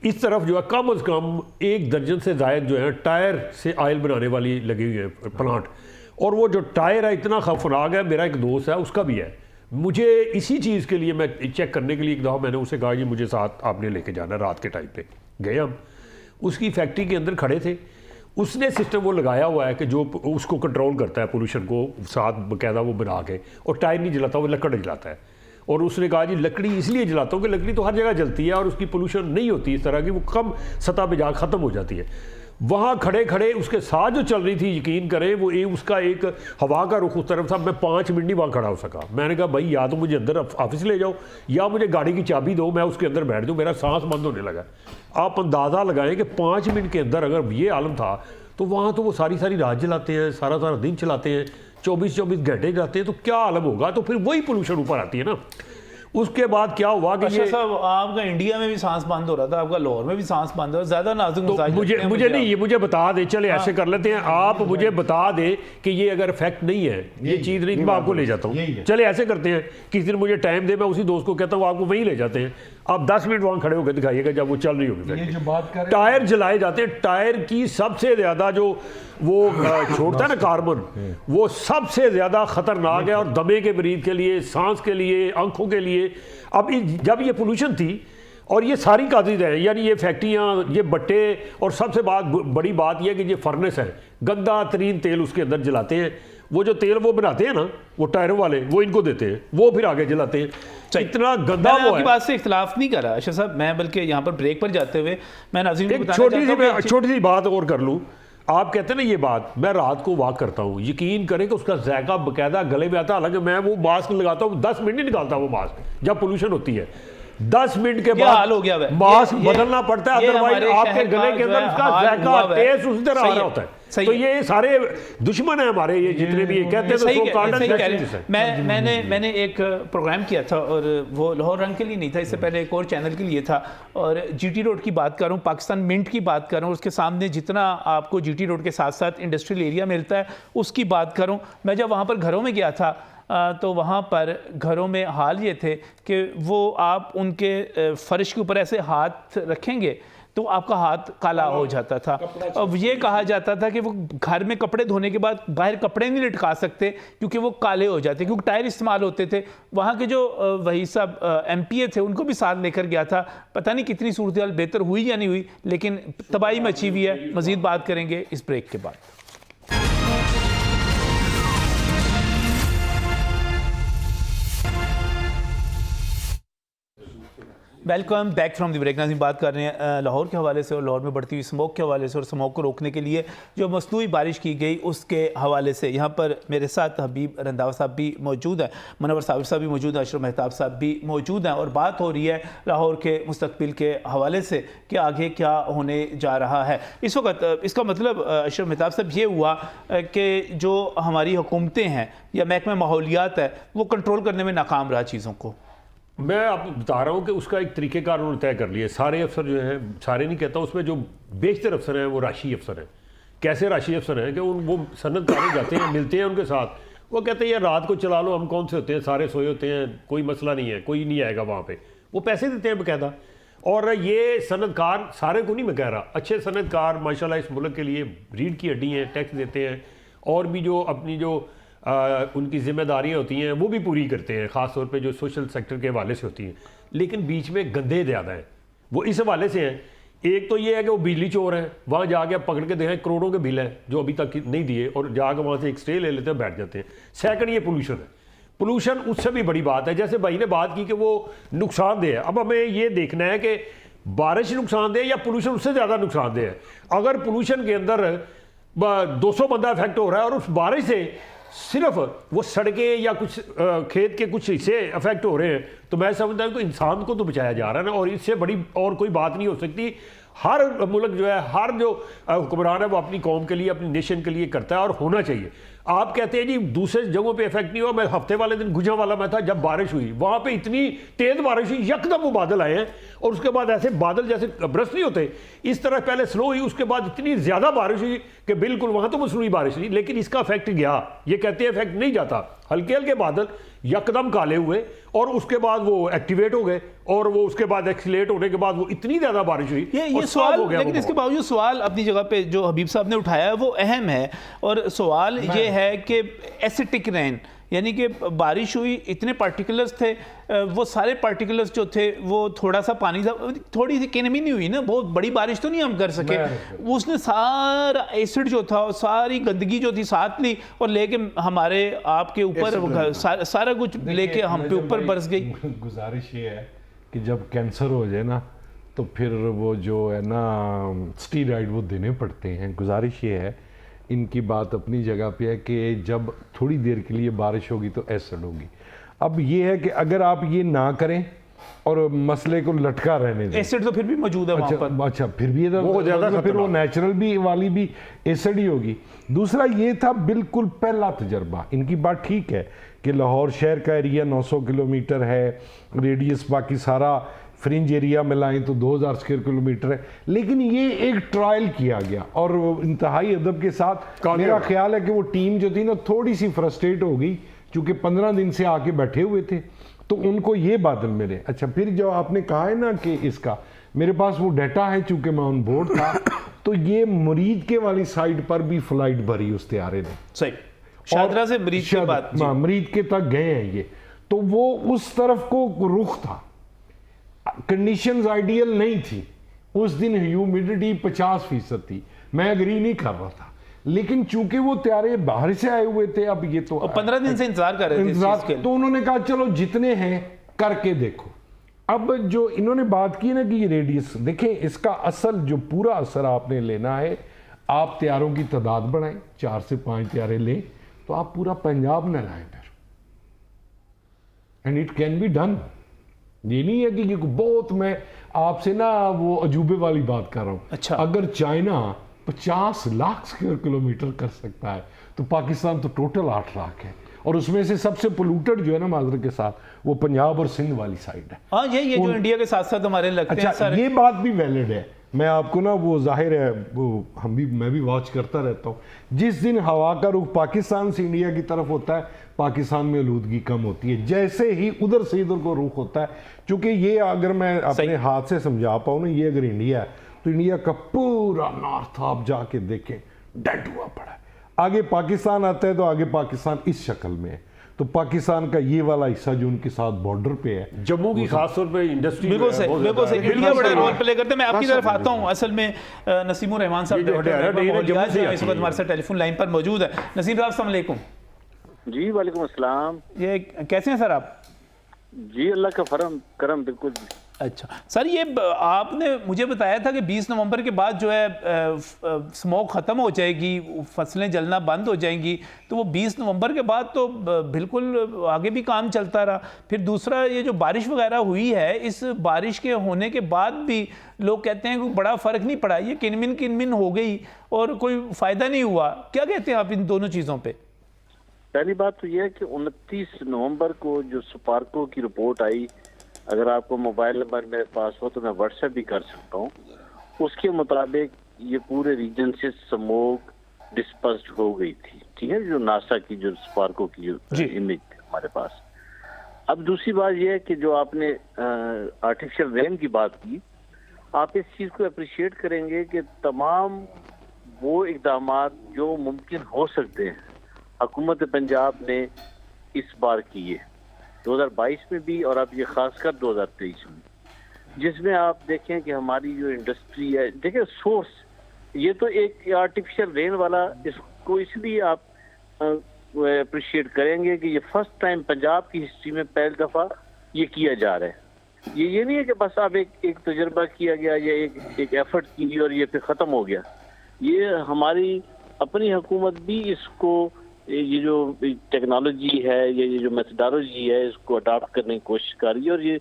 اس طرف جو ہے کم از کم 1 درجن سے زائد جو ہے ٹائر سے آئل بنانے والی لگی ہوئی ہے پلانٹ. اور وہ جو ٹائر ہے اتنا خوفناک ہے. میرا ایک دوست ہے اس کا بھی ہے. مجھے اسی چیز کے لیے میں چیک کرنے کے لیے ایک دفعہ میں نے اسے کہا کہ مجھے ساتھ آپ نے لے کے جانا. رات کے ٹائم پہ گئے ہم اس کی فیکٹری کے اندر کھڑے تھے. اس نے سسٹم وہ لگایا ہوا ہے کہ جو اس کو کنٹرول کرتا ہے پولوشن کو ساتھ باقاعدہ وہ بنا کے، اور ٹائر نہیں جلاتا، وہ لکڑ جلاتا ہے. اور اس نے کہا جی لکڑی اس لیے جلاتا ہوں کہ لکڑی تو ہر جگہ جلتی ہے اور اس کی پولوشن نہیں ہوتی اس طرح کی، وہ کم سطح پہ جا ختم ہو جاتی ہے. وہاں کھڑے اس کے ساتھ جو چل رہی تھی یقین کریں وہ اس کا ایک ہوا کا رخ اس طرف تھا. میں 5 منٹ نہیں وہاں کھڑا ہو سکا. میں نے کہا بھائی یا تو مجھے اندر آفس لے جاؤ یا مجھے گاڑی کی چابی دو، میں اس کے اندر بیٹھ جاؤں. میرا سانس بند ہونے لگا. آپ اندازہ لگائیں کہ 5 منٹ کے اندر اگر یہ عالم تھا تو وہاں تو وہ ساری رات جلاتے ہیں، سارا دن چلاتے ہیں، 24 گھنٹے جلاتے ہیں. تو کیا عالم ہوگا؟ تو پھر وہی پولوشن اوپر آتی ہے نا. اس کے بعد کیا ہوا کہ اچھا صاحب آپ کا انڈیا میں بھی سانس بند ہو رہا تھا، آپ کا لاہور میں بھی سانس بند ہو رہا، زیادہ نازک مسائل. مجھے نہیں، یہ مجھے بتا دیں. چلے ایسے کر لیتے ہیں، آپ مجھے بتا دیں کہ یہ اگر فیکٹ نہیں ہے، یہ چیز نہیں، میں آپ کو لے جاتا ہوں. چلے ایسے کرتے ہیں، کسی دن مجھے ٹائم دے، میں اسی دوست کو کہتا ہوں آپ کو وہیں لے جاتے ہیں. آپ 10 منٹ وہاں کھڑے ہو کے دکھائیے گا جب وہ چل رہی ہوگی. ٹائر جلائے جاتے ہیں. ٹائر کی سب سے زیادہ جو وہ چھوڑتا ہے نا کاربن، وہ سب سے زیادہ خطرناک ہے اور دمے کے مریض کے لیے، سانس کے لیے، آنکھوں کے لیے. اب جب یہ پولوشن تھی اور یہ ساری قاعدے ہیں، یعنی یہ فیکٹریاں، یہ بٹے، اور سب سے بڑی بات یہ کہ یہ فرنس ہے، گندا ترین تیل اس کے اندر جلاتے ہیں. وہ جو تیل وہ بناتے ہیں نا وہ ٹائروں والے، وہ ان کو دیتے ہیں، وہ پھر آگے جلاتے ہیں. اتنا گندا وہ ہے. میں آپ کی بات سے اختلاف نہیں کر رہا اشرف صاحب، میں بلکہ یہاں پر بریک پر جاتے ہوئے میں ناظرین کو ایک چھوٹی سی بات اور کر لوں. آپ کہتے ہیں نا یہ بات، میں رات کو واک کرتا ہوں، یقین کریں کہ اس کا ذائقہ باقاعدہ گلے میں آتا ہے. حالانکہ میں وہ ماسک لگاتا ہوں 10 منٹ نہیں نکالتا وہ ماسک جب پولوشن ہوتی ہے. 10 منٹ کے بعد ماسک بدلنا پڑتا ہے، ادروائز آپ کے گلے کے اندر اس کا ذائقہ ٹیسٹ اسی طرح آ رہا ہوتا ہے. تو یہ سارے دشمن ہیں ہمارے، یہ جتنے بھی یہ کہتے ہیں. میں نے ایک پروگرام کیا تھا اور وہ لاہور رنگ کے لیے نہیں تھا، اس سے پہلے ایک اور چینل کے لیے تھا، اور جی ٹی روڈ کی بات کر رہا ہوں، پاکستان منٹ کی بات کر رہا ہوں. اس کے سامنے جتنا آپ کو جی ٹی روڈ کے ساتھ ساتھ انڈسٹریل ایریا ملتا ہے اس کی بات کروں. میں جب وہاں پر گھروں میں گیا تھا تو وہاں پر گھروں میں حال یہ تھے کہ وہ آپ ان کے فرش کے اوپر ایسے ہاتھ رکھیں گے تو آپ کا ہاتھ کالا ہو جاتا تھا. اب یہ کہا جاتا تھا کہ وہ گھر میں کپڑے دھونے کے بعد باہر کپڑے نہیں لٹکا سکتے کیونکہ وہ کالے ہو جاتے, کیونکہ ٹائر استعمال ہوتے تھے. وہاں کے جو وہی صاحب ایم پی اے تھے ان کو بھی ساتھ لے کر گیا تھا. پتہ نہیں کتنی صورتحال بہتر ہوئی یا نہیں ہوئی, لیکن تباہی مچی ہوئی ہے. مزید بات کریں گے اس بریک کے بعد. Welcome back from the break. ناظرین, بات کر رہے ہیں لاہور کے حوالے سے اور لاہور میں بڑھتی ہوئی اسموک کے حوالے سے اور اسموک کو روکنے کے لیے جو مصنوعی بارش کی گئی اس کے حوالے سے. یہاں پر میرے ساتھ حبیب رنداوا صاحب بھی موجود ہیں, منور صابر صاحب بھی موجود ہیں, اشرف مہتاب صاحب بھی موجود ہیں, اور بات ہو رہی ہے لاہور کے مستقبل کے حوالے سے کہ آگے کیا ہونے جا رہا ہے اس وقت. اس کا مطلب اشرف مہتاب صاحب یہ ہوا کہ جو ہماری حکومتیں ہیں یا محکمہ ماحولیات ہے وہ کنٹرول کرنے میں ناکام رہا چیزوں کو. میں آپ کو بتا رہا ہوں کہ اس کا ایک طریقہ کار انہوں نے طے کر لیا. سارے افسر جو ہیں, سارے نہیں کہتا, اس میں جو بیشتر افسر ہیں وہ راشی افسر ہیں. کیسے راشی افسر ہیں کہ وہ صنعت کاروں جاتے ہیں, ملتے ہیں ان کے ساتھ, وہ کہتے ہیں یار رات کو چلا لو, ہم کون سے ہوتے ہیں, سارے سوئے ہوتے ہیں, کوئی مسئلہ نہیں ہے, کوئی نہیں آئے گا وہاں پہ. وہ پیسے دیتے ہیں باقاعدہ. اور یہ صنعت کار سارے کو نہیں میں کہہ رہا, اچھے صنعت کار ماشاءاللہ اس ملک کے لیے ریڑھ کی ہڈی ہیں, ٹیکس دیتے ہیں, اور بھی جو اپنی جو ان کی ذمہ داریاں ہوتی ہیں وہ بھی پوری کرتے ہیں, خاص طور پہ جو سوشل سیکٹر کے حوالے سے ہوتی ہیں. لیکن بیچ میں گندے زیادہ ہیں, وہ اس حوالے سے ہیں. ایک تو یہ ہے کہ وہ بجلی چور ہیں, وہاں جا کے پکڑ کے دیکھیں کروڑوں کے بل ہیں جو ابھی تک نہیں دیے, اور جا کے وہاں سے ایک سٹے لے لیتے ہیں, بیٹھ جاتے ہیں. سیکنڈ یہ پولوشن ہے. پولوشن اس سے بھی بڑی بات ہے, جیسے بھائی نے بات کی کہ وہ نقصان دہ ہے. اب ہمیں یہ دیکھنا ہے کہ بارش نقصان دہ یا پولوشن اس سے زیادہ نقصان دہ ہے. اگر پولوشن کے اندر 200 بندہ افیکٹ ہو رہا ہے اور اس بارش سے صرف وہ سڑکیں یا کچھ کھیت کے کچھ حصے افیکٹ ہو رہے ہیں, تو میں سمجھتا ہوں کہ انسان کو تو بچایا جا رہا ہے نا, اور اس سے بڑی اور کوئی بات نہیں ہو سکتی. ہر ملک جو ہے, ہر جو حکمران ہے وہ اپنی قوم کے لیے, اپنی نیشن کے لیے کرتا ہے, اور ہونا چاہیے. آپ کہتے ہیں جی دوسرے جگہوں پہ افیکٹ نہیں ہوا. میں ہفتے والے دن گجرانوالہ میں تھا, جب بارش ہوئی وہاں پہ اتنی تیز بارش ہوئی, یکدم وہ بادل آئے ہیں, اور اس کے بعد ایسے بادل جیسے برس نہیں ہوتے اس طرح پہلے سلو ہوئی, اس کے بعد اتنی زیادہ بارش ہوئی کہ بالکل وہاں تو مصنوعی بارش نہیں, لیکن اس کا افیکٹ گیا. یہ کہتے ہیں افیکٹ نہیں جاتا. ہلکے ہلکے بادل یکدم کالے ہوئے, اور اس کے بعد وہ ایکٹیویٹ ہو گئے, اور وہ اس کے بعد ایکسیلیٹ ہونے کے بعد وہ اتنی زیادہ بارش ہوئی. یہ سوال, لیکن اس کے باوجود سوال اپنی جگہ پہ جو حبیب صاحب نے اٹھایا ہے وہ اہم ہے, اور سوال یہ ہے کہ ایسیٹک رین, یعنی کہ بارش ہوئی, اتنے پارٹیکلرز تھے, وہ سارے پارٹیکلرز جو تھے وہ تھوڑا سا پانی تھا, تھوڑی سی کینمی نہیں ہوئی نا, بہت بڑی بارش تو نہیں ہم کر سکے. اس نے سارا ایسڈ جو تھا, ساری گندگی جو تھی ساتھ لی اور لے کے ہمارے آپ کے اوپر سارا کچھ لے کے ہم پہ اوپر برس گئی. گزارش یہ ہے کہ جب کینسر ہو جائے نا تو پھر وہ جو ہے نا اسٹیرائڈ وہ دینے پڑتے ہیں. گزارش یہ ہے, ان کی بات اپنی جگہ پہ ہے کہ جب تھوڑی دیر کے لیے بارش ہوگی تو ایسڈ ہوگی. اب یہ ہے کہ اگر آپ یہ نہ کریں اور مسئلے کو لٹکا رہنے دیں, ایسڈ تو پھر بھی موجود ہے وہاں پر. اچھا پھر بھی پھر وہ نیچرل بھی والی بھی ایسڈ ہی ہوگی. دوسرا یہ تھا بالکل پہلا تجربہ. ان کی بات ٹھیک ہے کہ لاہور شہر کا ایریا 900 کلومیٹر ہے, ریڈیس باقی سارا فرنج ایریا ملائیں تو 2000 اسکوائر کلومیٹر ہے, لیکن یہ ایک ٹرائل کیا گیا اور انتہائی ادب کے ساتھ. میرا خیال ہے کہ وہ ٹیم جو تھی نا تھوڑی سی فرسٹریٹ ہو گئی, چونکہ 15 دن سے آ کے بیٹھے ہوئے تھے, تو ان کو یہ بادل ملے. اچھا پھر جو آپ نے کہا ہے نا کہ اس کا, میرے پاس وہ ڈیٹا ہے چونکہ میں آن بورڈ تھا, تو یہ مرید کے والی سائٹ پر بھی فلائٹ بھری اس طیارے نے. صحیح, شادرہ سے مرید کے بعد مرید کے تک گئے ہیں یہ, تو وہ اس طرف کو رخ تھا. کنڈیشنز آئیڈیل نہیں تھی اس دن, ہیومیڈیٹی 50% تھی, میں اگری نہیں کر رہا تھا, لیکن چونکہ وہ طیارے باہر سے آئے ہوئے تھے, اب یہ تو 15 دن سے انتظار کر رہے تھے, تو انہوں نے کہا چلو جتنے ہیں کر کے دیکھو. اب جو انہوں نے بات کی نا کہ یہ ریڈیس دیکھیں, اس کا اصل جو پورا اثر آپ نے لینا ہے, آپ تیاروں کی تعداد بڑھائیں, 4 سے 5 تیارے لیں تو آپ پورا پنجاب نہ لائیں پھر, and it can be done. یہ نہیں ہے کہ بہت, میں آپ سے نا وہ عجوبے والی بات کر رہا ہوں. اچھا, اگر چائنا 50 لاکھ اسکوائر کلومیٹر کر سکتا ہے تو پاکستان تو ٹوٹل 8 لاکھ ہے, اور اس میں سے سب سے پولوٹڈ جو ہے نا معذرت کے ساتھ وہ پنجاب اور سندھ والی سائڈ ہے. ہاں یہ جو انڈیا کے ساتھ ساتھ ہمارے لگتے ہیں. اچھا یہ بات بھی ویلڈ ہے, میں آپ کو نا وہ ظاہر ہے وہ میں بھی واچ کرتا رہتا ہوں, جس دن ہوا کا رخ پاکستان سے انڈیا کی طرف ہوتا ہے پاکستان میں آلودگی کم ہوتی ہے, جیسے ہی ادھر سے ادھر کو رخ ہوتا ہے. چونکہ یہ اگر میں اپنے ہاتھ سے سمجھا پاؤں نا, یہ اگر انڈیا ہے تو انڈیا کا پورا نارتھ آپ جا کے دیکھیں ڈیڈ ہوا پڑا ہے. آگے پاکستان آتا ہے تو آگے پاکستان اس شکل میں ہے. تو پاکستان کا یہ والا حصہ جو ان کے ساتھ بارڈر پہ ہے, جموں کی خاص طور پہ انڈسٹری بالکل سے انڈیا بڑا رول پلے کرتے ہیں. میں آپ کی طرف آتا ہوں. اصل میں نسیم الرحمان صاحب اس وقت ہمارے ساتھ ٹیلی فون لائن پر موجود ہے. نسیم صاحب السلام علیکم. جی وعلیکم السلام. یہ کیسے ہیں سر آپ؟ جی اللہ کا کرم بالکل. اچھا سر, یہ آپ نے مجھے بتایا تھا کہ 20 نومبر کے بعد جو ہے سموک ختم ہو جائے گی, فصلیں جلنا بند ہو جائیں گی. تو وہ 20 نومبر کے بعد تو بالکل آگے بھی کام چلتا رہا. پھر دوسرا یہ جو بارش وغیرہ ہوئی ہے, اس بارش کے ہونے کے بعد بھی لوگ کہتے ہیں کہ بڑا فرق نہیں پڑا, یہ کنمن ہو گئی اور کوئی فائدہ نہیں ہوا. کیا کہتے ہیں آپ ان دونوں چیزوں پہ؟ پہلی بات تو یہ ہے کہ 29 نومبر کو جو سپارکو کی رپورٹ آئی, اگر آپ کو موبائل نمبر میرے پاس ہو تو میں واٹس ایپ بھی کر سکتا ہوں, اس کے مطابق یہ پورے ریجن سے سموک ڈسپرسڈ ہو گئی تھی. ٹھیک ہے, جو ناسا کی جو سپارکو کی جو امیج تھی ہمارے پاس. اب دوسری بات یہ ہے کہ جو آپ نے آرٹیفیشل رین کی بات کی, آپ اس چیز کو اپریشیٹ کریں گے کہ تمام وہ اقدامات جو ممکن ہو سکتے ہیں حکومت پنجاب نے اس بار کیے, 2022 میں بھی اور اب یہ خاص کر 2023 میں, جس میں آپ دیکھیں کہ ہماری جو انڈسٹری ہے, دیکھیں سورس یہ تو ایک آرٹیفیشل رین والا, اس کو اس لیے آپ اپریشیٹ کریں گے کہ یہ فرسٹ ٹائم پنجاب کی ہسٹری میں پہلی دفعہ یہ کیا جا رہا ہے. یہ نہیں ہے کہ بس اب ایک تجربہ کیا گیا یا ایک ایفرٹ کی اور یہ پھر ختم ہو گیا. یہ ہماری اپنی حکومت بھی اس کو, یہ جو ٹیکنالوجی ہے, یہ جو میتھڈالوجی ہے, اس کو اڈاپٹ کرنے کی کوشش کر رہی ہے, اور یہ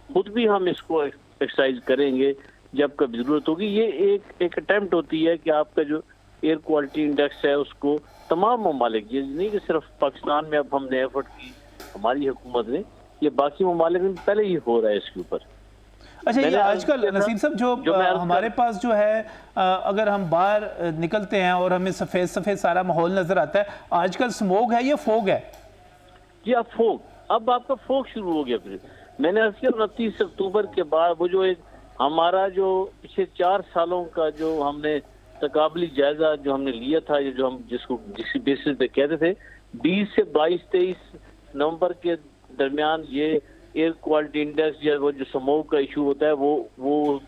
خود بھی ہم اس کو ایکسرسائز کریں گے جب کبھی ضرورت ہوگی. یہ ایک اٹیمپٹ ہوتی ہے کہ آپ کا جو ایئر کوالٹی انڈیکس ہے اس کو تمام ممالک, یہ نہیں کہ صرف پاکستان میں اب ہم نے ایفرٹ کی ہماری حکومت نے, یہ باقی ممالک میں پہلے ہی ہو رہا ہے اس کے اوپر. اچھا, یہ آج کل نسیم صاحب جو ہمارے پاس جو ہے, اگر ہم باہر نکلتے ہیں اور ہمیں سفید سفید سارا ماحول نظر آتا ہے, آج کل سموگ ہے یا فوگ ہے؟ جی اب فوگ, اب آپ کا فوگ شروع ہو گیا. پھر میں نے 29 اکتوبر کے بعد وہ جو ایک ہمارا جو پچھلے 4 سالوں کا جو ہم نے تقابلی جائزہ جو ہم نے لیا تھا, یہ جو ہم جس بیسس پہ کہتے تھے 20 سے 22-23 نومبر کے درمیان یہ ایئر کوالٹی انڈیکس یا وہ جو سموگ کا ایشو ہوتا ہے وہ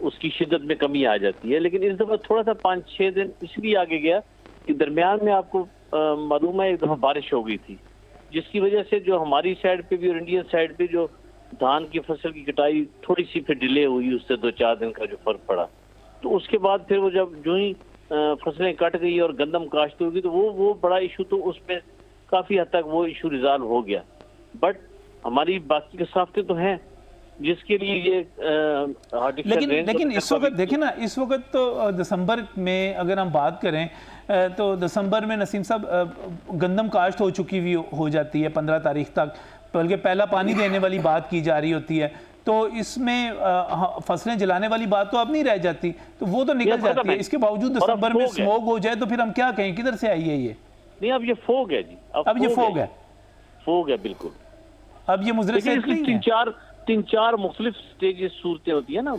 اس کی شدت میں کمی آ جاتی ہے. لیکن اس دفعہ تھوڑا سا 5-6 دن اس لیے آگے گیا کہ درمیان میں آپ کو معلوم ہے ایک دفعہ بارش ہو گئی تھی, جس کی وجہ سے جو ہماری سائڈ پہ بھی اور انڈین سائڈ پہ جو دھان کی فصل کی کٹائی تھوڑی سی پھر ڈیلے ہوئی, اس سے 2-4 دن کا جو فرق پڑا. تو اس کے بعد پھر وہ جب جو ہی فصلیں کٹ گئی اور گندم کاشت ہوگی تو وہ بڑا ایشو, تو اس میں کافی حد تک وہ ایشو ریزالو ہو گیا. بٹ ہماری باقی کثافتیں تو ہیں جس کے لیے یہ لیکن اس وقت دیکھیں نا, اس وقت تو دسمبر میں اگر ہم بات کریں تو دسمبر میں نسیم صاحب گندم کاشت ہو چکی ہوئی ہو جاتی ہے 15 تاریخ تک, بلکہ پہلا پانی دینے والی بات کی جا رہی ہوتی ہے. تو اس میں فصلیں جلانے والی بات تو اب نہیں رہ جاتی, تو وہ تو نکل جاتی ہے. اس کے باوجود دسمبر میں سموگ ہو جائے تو پھر ہم کیا کہیں, کدھر سے آئیے یہ نہیں, اب یہ فوگ ہے جی, اب یہ فوگ ہے, فوگ ہے بالکل. اب یہ مضر سے 3-4 مختلف سٹیجز صورتیں ہوتی ہیں نا,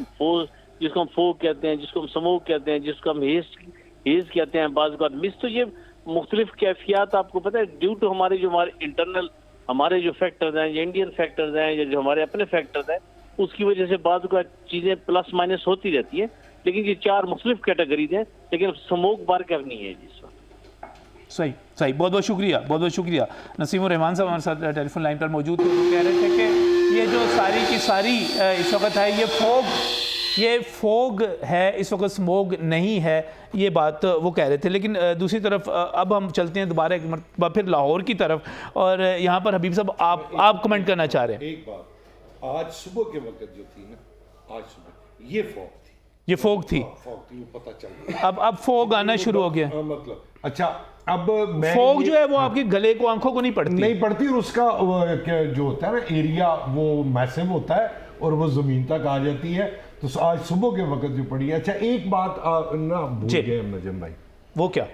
جس کو ہم فوگ کہتے ہیں, جس کو ہم سموگ کہتے ہیں, جس کو ہم ہیز کہتے ہیں, بعض اوقات مس. تو یہ مختلف کیفیات آپ کو پتہ ہے ڈیو ٹو ہمارے انٹرنل ہمارے جو فیکٹرز ہیں, یا انڈین فیکٹرز ہیں, یا جو ہمارے اپنے فیکٹرز ہیں, اس کی وجہ سے بعض اوقات چیزیں پلس مائنس ہوتی رہتی ہیں. لیکن یہ 4 مختلف کیٹیگریز ہیں, لیکن سموگ بار کا نہیں ہے جس وقت. صحیح, بہت بہت شکریہ. نسیم الرحمان صاحب ہمارے ساتھ ٹیلی فون لائن پر موجود تھے, وہ کہہ رہے تھے کہ یہ جو ساری کی ساری اس وقت ہے یہ فوگ ہے, اس وقت سموگ نہیں ہے, یہ بات وہ کہہ رہے تھے. لیکن دوسری طرف اب ہم چلتے ہیں دوبارہ ایک مرتبہ پھر لاہور کی طرف, اور یہاں پر حبیب صاحب آپ کمنٹ کرنا چاہ رہے ہیں. ایک بات, آج صبح کے وقت جو تھی نا, آج صبح یہ فوگ تھی, وہ پتہ چل گیا. اب فوگ آنا شروع ہو گیا. مطلب اچھا, اب فوگ جو ہے وہ آپ کے گلے کو, آنکھوں کو نہیں پڑتی, اور اس کا جو ہوتا ہے نا ایریا وہ میسو ہوتا ہے اور وہ زمین تک آ جاتی ہے. تو آج صبح کے وقت جو پڑی ہے. اچھا ایک بات نہ بھول گئے نجم بھائی, وہ کیا؟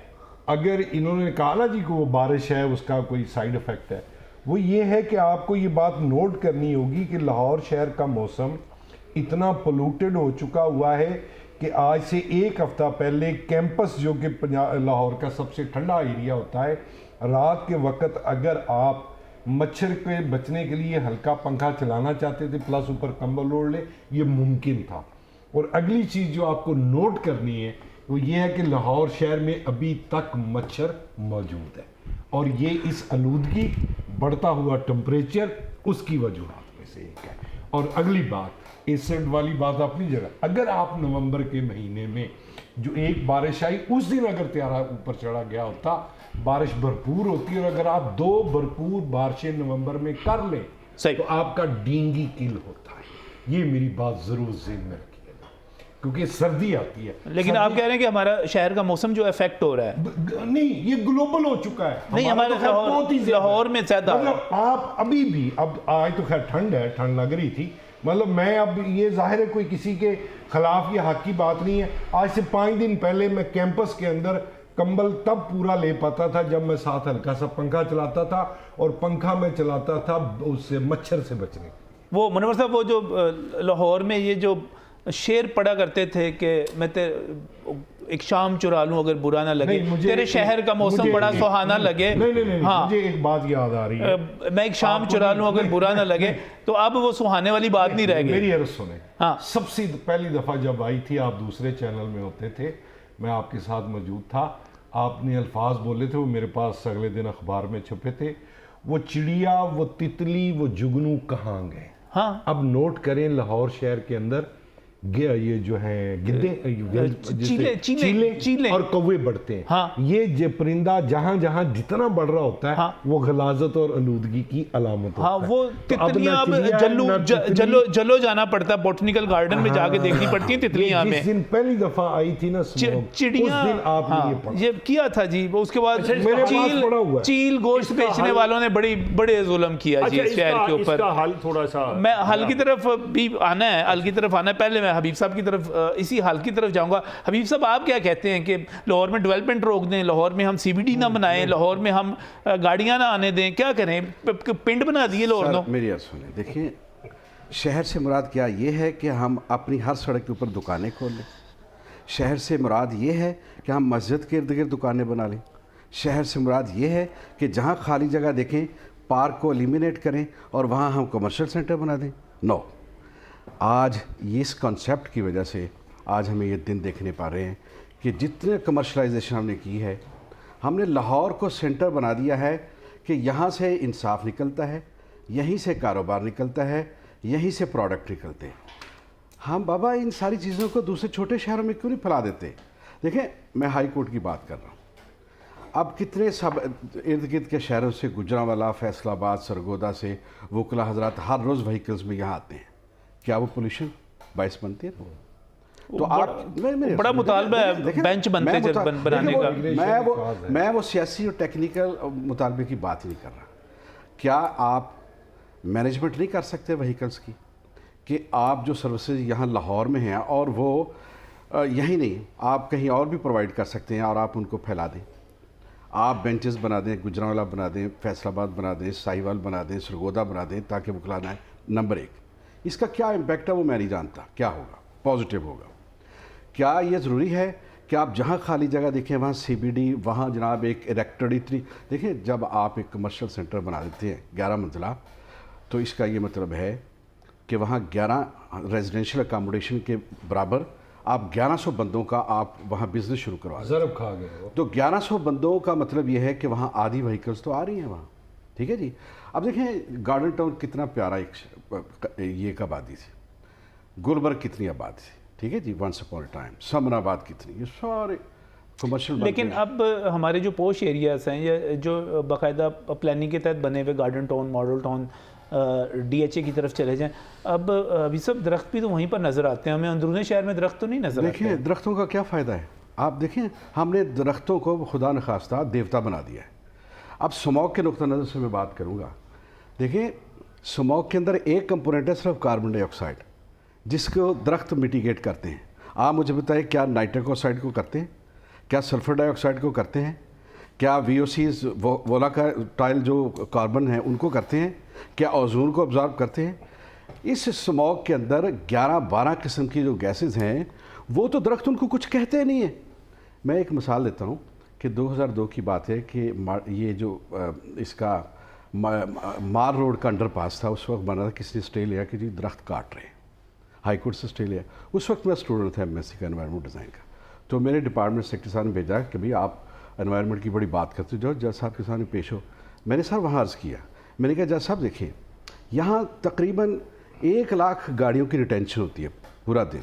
اگر انہوں نے کہا نا جی کہ وہ بارش ہے, اس کا کوئی سائیڈ افیکٹ ہے, وہ یہ ہے کہ آپ کو یہ بات نوٹ کرنی ہوگی کہ لاہور شہر کا موسم اتنا پولوٹڈ ہو چکا ہوا ہے کہ آج سے ایک ہفتہ پہلے کیمپس جو کہ لاہور کا سب سے ٹھنڈا ایریا ہوتا ہے، رات کے وقت اگر آپ مچھر کے بچنے کے لیے ہلکا پنکھا چلانا چاہتے تھے پلس اوپر کمبل اوڑھ لے، یہ ممکن تھا۔ اور اگلی چیز جو آپ کو نوٹ کرنی ہے وہ یہ ہے کہ لاہور شہر میں ابھی تک مچھر موجود ہے، اور یہ اس آلودگی، بڑھتا ہوا ٹمپریچر، اس کی وجوہات میں سے ایک ہے۔ اور اگلی بات، ایسڈ والی بات اپنی جگہ، اگر آپ نومبر کے مہینے میں جو ایک بارش آئی اس دن اگر تیارہ اوپر چڑھا گیا ہوتا، بارش بھرپور ہوتی، اور اگر آپ 2 بھرپور بارشیں نومبر میں کر لیں تو آپ کا ڈینگی کل ہوتا ہے۔ یہ میری بات ضرور ذہن میں رکھیے گا، کیونکہ سردی آتی ہے۔ لیکن آپ کہہ رہے ہیں کہ ہمارا شہر کا موسم جو افیکٹ ہو رہا ہے، نہیں، یہ گلوبل ہو چکا ہے۔ نہیں، ہمارے لاہور میں زیادہ، مطلب آپ ابھی بھی، اب آج تو خیر ٹھنڈ ہے، ٹھنڈ لگ رہی تھی، مطلب میں اب یہ ظاہر ہے کوئی کسی کے خلاف یہ حق کی بات نہیں ہے۔ آج سے 5 دن پہلے میں کیمپس کے اندر کمبل تب پورا لے پاتا تھا جب میں ساتھ ہلکا سا پنکھا چلاتا تھا، اور پنکھا میں چلاتا تھا اس سے مچھر سے بچنے۔ وہ منور صاحب، وہ جو لاہور میں یہ جو شعر پڑھا کرتے تھے کہ میں ایک شام چرا لوں اگر برا نہ لگے، تیرے شہر کا موسم بڑا سہانا لگے، نہیں، مجھے ایک بات یاد آ رہی ہے، میں ایک شام چرا لوں اگر برا نہ لگے، تو اب وہ سہانے والی بات نہیں رہ گئی۔ میری عرض سنیں، سب سے پہلی دفعہ جب آئی تھی، آپ دوسرے چینل میں ہوتے تھے، میں آپ کے ساتھ موجود تھا، آپ نے الفاظ بولے تھے، وہ میرے پاس اگلے دن اخبار میں چھپے تھے، وہ چڑیا، وہ تتلی، وہ جگنو کہاں گئے۔ اب نوٹ کریں، لاہور شہر کے اندر یہ جو ہیں گدے، چیلے اور کوے بڑھتے ہیں، یہ پرندہ جہاں جہاں جتنا بڑھ رہا ہوتا ہے وہ غلاظت اور آلودگی کی علامت ہوتا ہے۔ وہ تتلیاں اب جلو جانا پڑتا ہے، بوٹنیکل گارڈن میں جا کے دیکھنی پڑتی ہیں تتلیاں میں۔ جس دن پہلی دفعہ آئی تھی نا چڑیاں، یہ کیا تھا جی، اس کے بعد چیل گوشت بیچنے والوں نے بڑے ظلم کیا جی اس شہر کے اوپر۔ میں حل کی طرف بھی آنا ہے، حل کی طرف آنا ہے، پہلے میں حبیب صاحب کی طرف، اسی حل کی طرف جاؤں گا۔ حبیب صاحب، آپ کیا کہتے ہیں کہ لاہور میں ڈیولپمنٹ روک دیں، لاہور میں ہم CBD نہ بنائیں، لاہور میں ہم گاڑیاں نہ آنے دیں، کیا کریں؟ پنڈ بنا دیے لاہور نو؟ میری بات سنیں، دیکھیں، شہر سے مراد کیا یہ ہے کہ ہم اپنی ہر سڑک کے اوپر دکانیں کھول لیں؟ شہر سے مراد یہ ہے کہ ہم مسجد کے ارد گرد دکانیں بنا لیں؟ شہر سے مراد یہ ہے کہ جہاں خالی جگہ دیکھیں پارک کو ایلیمینیٹ کریں اور وہاں ہم کمرشل سینٹر بنا دیں؟ نو۔ آج اس کانسیپٹ کی وجہ سے آج ہمیں یہ دن دیکھنے پا رہے ہیں کہ جتنے کمرشلائزیشن ہم نے کی ہے، ہم نے لاہور کو سینٹر بنا دیا ہے کہ یہاں سے انصاف نکلتا ہے، یہیں سے کاروبار نکلتا ہے، یہیں سے پروڈکٹ نکلتے ہیں۔ ہم بابا ان ساری چیزوں کو دوسرے چھوٹے شہروں میں کیوں نہیں پھیلا دیتے؟ دیکھیں، میں ہائی کورٹ کی بات کر رہا ہوں، اب کتنے سب ارد گرد کے شہروں سے، گجرانوالہ، فیصل آباد، سرگودا سے وکلا حضرات ہر روز وہیکلز میں یہاں آتے ہیں، کیا وہ پولیوشن باعث بنتی ہے؟ تو آپ بڑا مطالبہ ہے بینچ بنتے بنانے کا۔ میں وہ سیاسی اور ٹیکنیکل مطالبے کی بات نہیں کر رہا۔ کیا آپ مینجمنٹ نہیں کر سکتے وہیکلز کی، کہ آپ جو سروسز یہاں لاہور میں ہیں اور وہ یہی نہیں، آپ کہیں اور بھی پرووائڈ کر سکتے ہیں اور آپ ان کو پھیلا دیں؟ آپ بینچز بنا دیں، گجرانوالہ بنا دیں، فیصل آباد بنا دیں، ساہیوال بنا دیں، سرگودا بنا دیں، تاکہ وکلا نہ آئے۔ نمبر 1، اس کا کیا امپیکٹ ہے وہ میں نہیں جانتا، کیا ہوگا، پازیٹیو ہوگا۔ کیا یہ ضروری ہے کہ آپ جہاں خالی جگہ دیکھیں وہاں CBD، وہاں جناب ایک اریکٹڈ دیکھیں، جب آپ ایک کمرشل سینٹر بنا دیتے ہیں 11 منزلہ، تو اس کا یہ مطلب ہے کہ وہاں 11 ریزیڈینشیل اکاموڈیشن کے برابر آپ 1100 بندوں کا آپ وہاں بزنس شروع کروا دیں۔ ضرب کھا گئے تو 1100 بندوں کا مطلب یہ ہے کہ وہاں آدھی وہیکلز تو آ رہی ہیں وہاں، ٹھیک ہے جی۔ اب دیکھیں گارڈن ٹاؤن کتنا پیارا ایک یہ ایک آبادی تھی، گلبرگ کتنی آبادی تھی، ٹھیک ہے جی، ونس اپون اے ٹائم، سمن آباد کتنی، یہ سارے کمرشل۔ لیکن اب ہمارے جو پوش ایریاز ہیں، یا جو باقاعدہ پلاننگ کے تحت بنے ہوئے garden town, model town, DHA کی طرف چلے جائیں، اب ابھی سب درخت بھی تو وہیں پر نظر آتے ہیں، ہمیں اندرون شہر میں درخت تو نہیں نظر آتے۔ دیکھیں درختوں کا کیا فائدہ ہے؟ آپ دیکھیں، ہم نے درختوں کو خدا نخواستہ دیوتا بنا دیا ہے۔ اب سموگ کے نقطہ نظر سے میں بات کروں گا، دیکھیں سموگ کے اندر ایک کمپوننٹ ہے صرف کاربن ڈائی آکسائڈ، جس کو درخت میٹیگیٹ کرتے ہیں۔ آپ مجھے بتائیں، کیا نائٹرک آکسائڈ کو کرتے ہیں؟ کیا سلفر ڈائی آکسائڈ کو کرتے ہیں؟ کیا VOCs وولا کا ٹائل جو کاربن ہیں ان کو کرتے ہیں؟ کیا اوزون کو ابزارب کرتے ہیں؟ اس اسموگ کے اندر 11-12 قسم کی جو گیسز ہیں وہ تو درخت ان کو کچھ کہتے نہیں ہیں. میں ایک مثال دیتا ہوں کہ 2002 کی بات ہے کہ یہ جو اس کا مار روڈ کا انڈر پاس تھا, اس وقت بنا تھا, کسی نے اسٹے لیا کہ جی درخت کاٹ رہے ہیں, ہائی کورٹ سے اسٹے لیا. اس وقت میں اسٹوڈنٹ تھا MSc کا انوائرمنٹ ڈیزائن کا. تو میرے ڈپارٹمنٹ سیکرٹری صاحب نے بھیجا کہ بھئی آپ انوائرمنٹ کی بڑی بات کرتے جو جج صاحب کے سامنے پیش ہو. میں نے سر وہاں عرض کیا, میں نے کہا جج صاحب دیکھیں یہاں تقریباً 1 لاکھ گاڑیوں کی ریٹینشن ہوتی ہے پورا دن.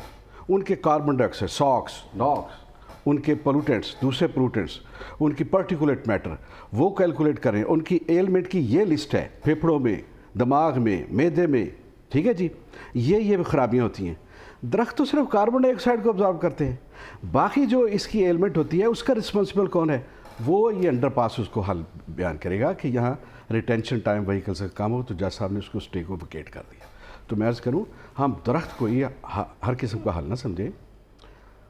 ان کے کاربن ڈائی آکسائڈ, ساکس, ناکس, ان کے پولوٹنٹس, دوسرے پولوٹنٹس, ان کی پرٹیکولیٹ میٹر وہ کیلکولیٹ کریں. ان کی ایلمنٹ کی یہ لسٹ ہے پھیپھڑوں میں, دماغ میں, معدے میں, ٹھیک ہے جی, یہ خرابیاں ہوتی ہیں. درخت تو صرف کاربن ڈائی آکسائڈ کو ابزارب کرتے ہیں, باقی جو اس کی ایلمنٹ ہوتی ہے اس کا رسپانسبل کون ہے؟ وہ یہ انڈر پاس اس کو حل بیان کرے گا کہ یہاں ریٹینشن ٹائم وہیکل سے کم ہو. تو جج صاحب نے اس کو اسٹے کو ویکیٹ کر دیا. تو میں عرض کروں ہم درخت کو یہ ہر قسم کا حل نہ سمجھیں.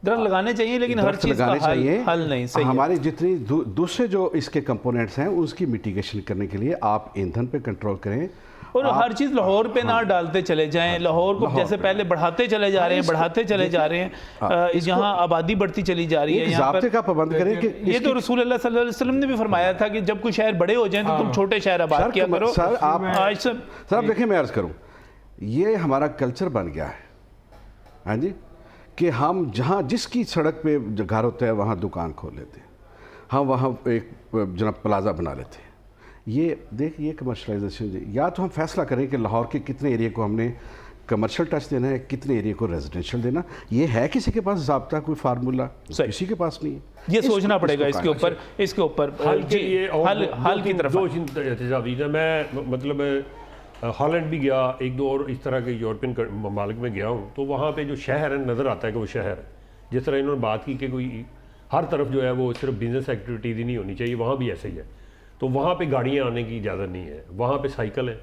درخت لگانے چاہیے لیکن ہر چیز کا حل نہیں. صحیح ہے. ہماری جتنی دوسرے جو اس کے کمپوننٹس ہیں اس کی میٹیگیشن کرنے کے لیے آپ ایندھن پہ کنٹرول کریں, اور ہر چیز لاہور پہ نہ ڈالتے چلے جائیں. لاہور کو جیسے پہلے بڑھاتے چلے جا رہے ہیں, یہاں آبادی بڑھتی چلی جا رئی ہے. یہاں ضابطے کا پابند کریں کہ یہ تو رسول اللہ صلی اللہ علیہ وسلم نے بھی فرمایا تھا کہ جب کوئی شہر بڑے ہو جائیں تو تم چھوٹے شہر آباد کیا کرو. سر آپ دیکھیں, میں عرض کروں یہ ہمارا کلچر بن گیا ہے, ہاں جی, کہ ہم جہاں جس کی سڑک پہ گھر ہوتا ہے وہاں دکان کھول لیتے ہیں, ہم وہاں ایک جناب پلازا بنا لیتے ہیں. یہ دیکھ یہ کمرشلائزیشن, یا تو ہم فیصلہ کریں کہ لاہور کے کتنے ایریا کو ہم نے کمرشل ٹچ دینا ہے, کتنے ایریا کو ریزیڈینشل دینا. یہ ہے کسی کے پاس ضابطہ, کوئی فارمولا کسی کے پاس نہیں ہے. یہ سوچنا پڑے گا اس کے اوپر حل کے لیے. حل کی طرف دو احتجاج دیجیے. میں مطلب ہالینڈ بھی گیا, 1-2 اور اس طرح کے یورپین ممالک میں گیا ہوں, تو وہاں پہ جو شہر ہے نظر آتا ہے کہ وہ شہر ہے. جس طرح انہوں نے بات کی کہ کوئی ہر طرف جو ہے وہ صرف بزنس ایکٹیویٹیز ہی نہیں ہونی چاہیے, وہاں بھی ایسے ہی ہے. تو وہاں پہ گاڑیاں آنے کی اجازت نہیں ہے, وہاں پہ سائیکل ہے.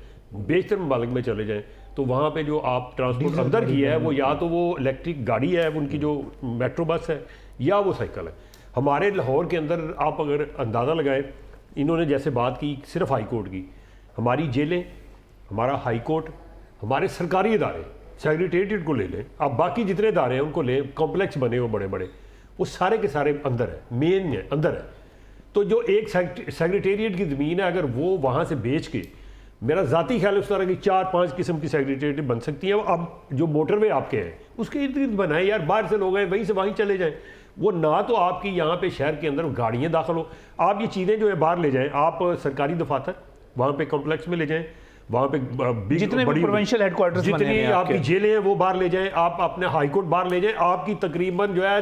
بیشتر ممالک میں چلے جائیں تو وہاں پہ جو آپ ٹرانسپورٹ اندر کی ہے وہ یا تو وہ الیکٹرک گاڑی ہے, ان کی جو میٹرو بس ہے, یا وہ سائیکل ہے. ہمارے لاہور کے اندر آپ اگر اندازہ لگائیں, انہوں نے جیسے بات کی صرف ہائی کورٹ کی, ہماری جیلیں, ہمارا ہائی کورٹ, ہمارے سرکاری ادارے, سیکریٹریٹ کو لے لیں, آپ باقی جتنے ادارے ہیں ان کو لیں, کمپلیکس بنے وہ بڑے بڑے, وہ سارے کے سارے اندر ہے, مین ہے, اندر ہے. تو جو ایک سیکریٹریٹ کی زمین ہے اگر وہ وہاں سے بیچ کے, میرا ذاتی خیال اس طرح کی 4-5 قسم کی سیکریٹریٹ بن سکتی ہیں. اب جو موٹر وے آپ کے ہیں اس کے ارد گرد بنائیں یار, باہر سے لوگ ہیں وہیں سے وہیں چلے جائیں. وہ نہ تو آپ کی یہاں پہ شہر کے اندر گاڑیاں داخل ہو, آپ یہ چیزیں جو ہے باہر لے جائیں, آپ سرکاری دفاتر وہاں پہ کمپلیکس میں لے جائیں, وہاں پہ جتنے بھی پروونشل ہیڈ کوارٹرز جتنی آپ کی جیلیں ہیں وہ باہر لے جائیں, آپ اپنے ہائی کورٹ باہر لے جائیں, آپ کی تقریباً جو ہے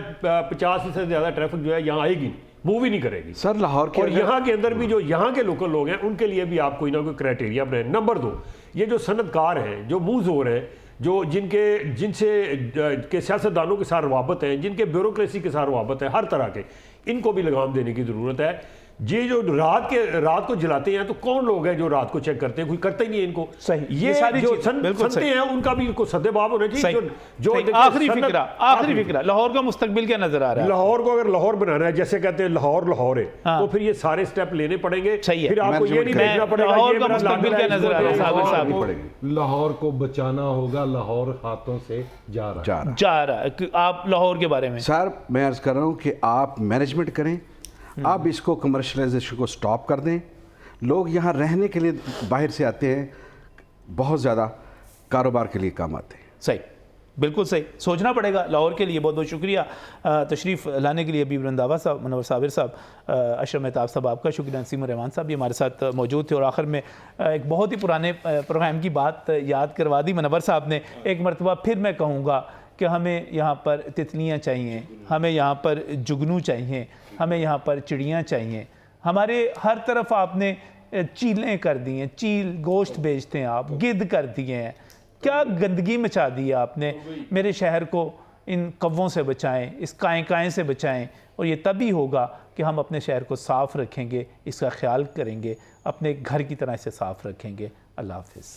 50 سے زیادہ ٹریفک جو ہے یہاں آئے گی, وہ بھی نہیں کرے گی. سر لاہور کے اور یہاں کے اندر بھی جو یہاں کے لوکل لوگ ہیں ان کے لیے بھی آپ کوئی نہ کوئی کرائٹیریا بنائیں. نمبر 2, یہ جو صنعت کار ہیں, جو منہ زور ہیں, جو جن سے کے سیاستدانوں کے ساتھ روابط ہیں, جن کے بیوروکریسی کے ساتھ روابط ہیں ہر طرح کے, ان کو بھی لگام دینے کی ضرورت ہے. یہ جو رات کو جلاتے ہیں تو کون لوگ ہیں جو رات کو چیک کرتے ہیں؟ کوئی کرتا ہی نہیں ہے ان کو. یہ جو سنتے ہیں ان کا بھی کو سدباب ہونا چاہیے. جو آخری فکرہ لاہور کا مستقبل کیا نظر آ رہا ہے؟ لاہور کو اگر لاہور بنانا ہے, جیسے کہتے ہیں لاہور ہے, تو پھر یہ سارے سٹیپ لینے پڑیں گے. پھر آپ کو یہ نہیں دیکھنا پڑے گا لاہور کا مستقبل کیا نظر آ رہا ہے. لاہور کو بچانا ہوگا, لاہور ہاتھوں سے جا رہا ہے. آپ لاہور کے بارے میں سر میں عرض کر رہا ہوں کہ آپ مینجمنٹ کریں, آپ اس کو کمرشلائزیشن کو سٹاپ کر دیں. لوگ یہاں رہنے کے لیے باہر سے آتے ہیں, بہت زیادہ کاروبار کے لیے کام آتے ہیں. صحیح, بالکل صحیح. سوچنا پڑے گا لاہور کے لیے. بہت بہت شکریہ تشریف لانے کے لیے حبیب رنداوا صاحب, منور صابر صاحب, اشرف مہتاب صاحب, آپ کا شکریہ. نسیم الرحمان صاحب بھی ہمارے ساتھ موجود تھے. اور آخر میں ایک بہت ہی پرانے پروگرام کی بات یاد کروا دی منور صاحب نے. ایک مرتبہ پھر میں کہوں گا کہ ہمیں یہاں پر تتلیاں چاہیے, ہمیں یہاں پر جگنو چاہیے, ہمیں یہاں پر چڑیاں چاہیے. ہمارے ہر طرف آپ نے چیلیں کر دی ہیں, چیل گوشت بیچتے ہیں آپ, گدھ کر دیے ہیں, کیا گندگی مچا دی ہے آپ نے. میرے شہر کو ان کووں سے بچائیں, اس کائیں سے بچائیں, اور یہ تبھی ہوگا کہ ہم اپنے شہر کو صاف رکھیں گے, اس کا خیال کریں گے, اپنے گھر کی طرح اسے صاف رکھیں گے. اللہ حافظ.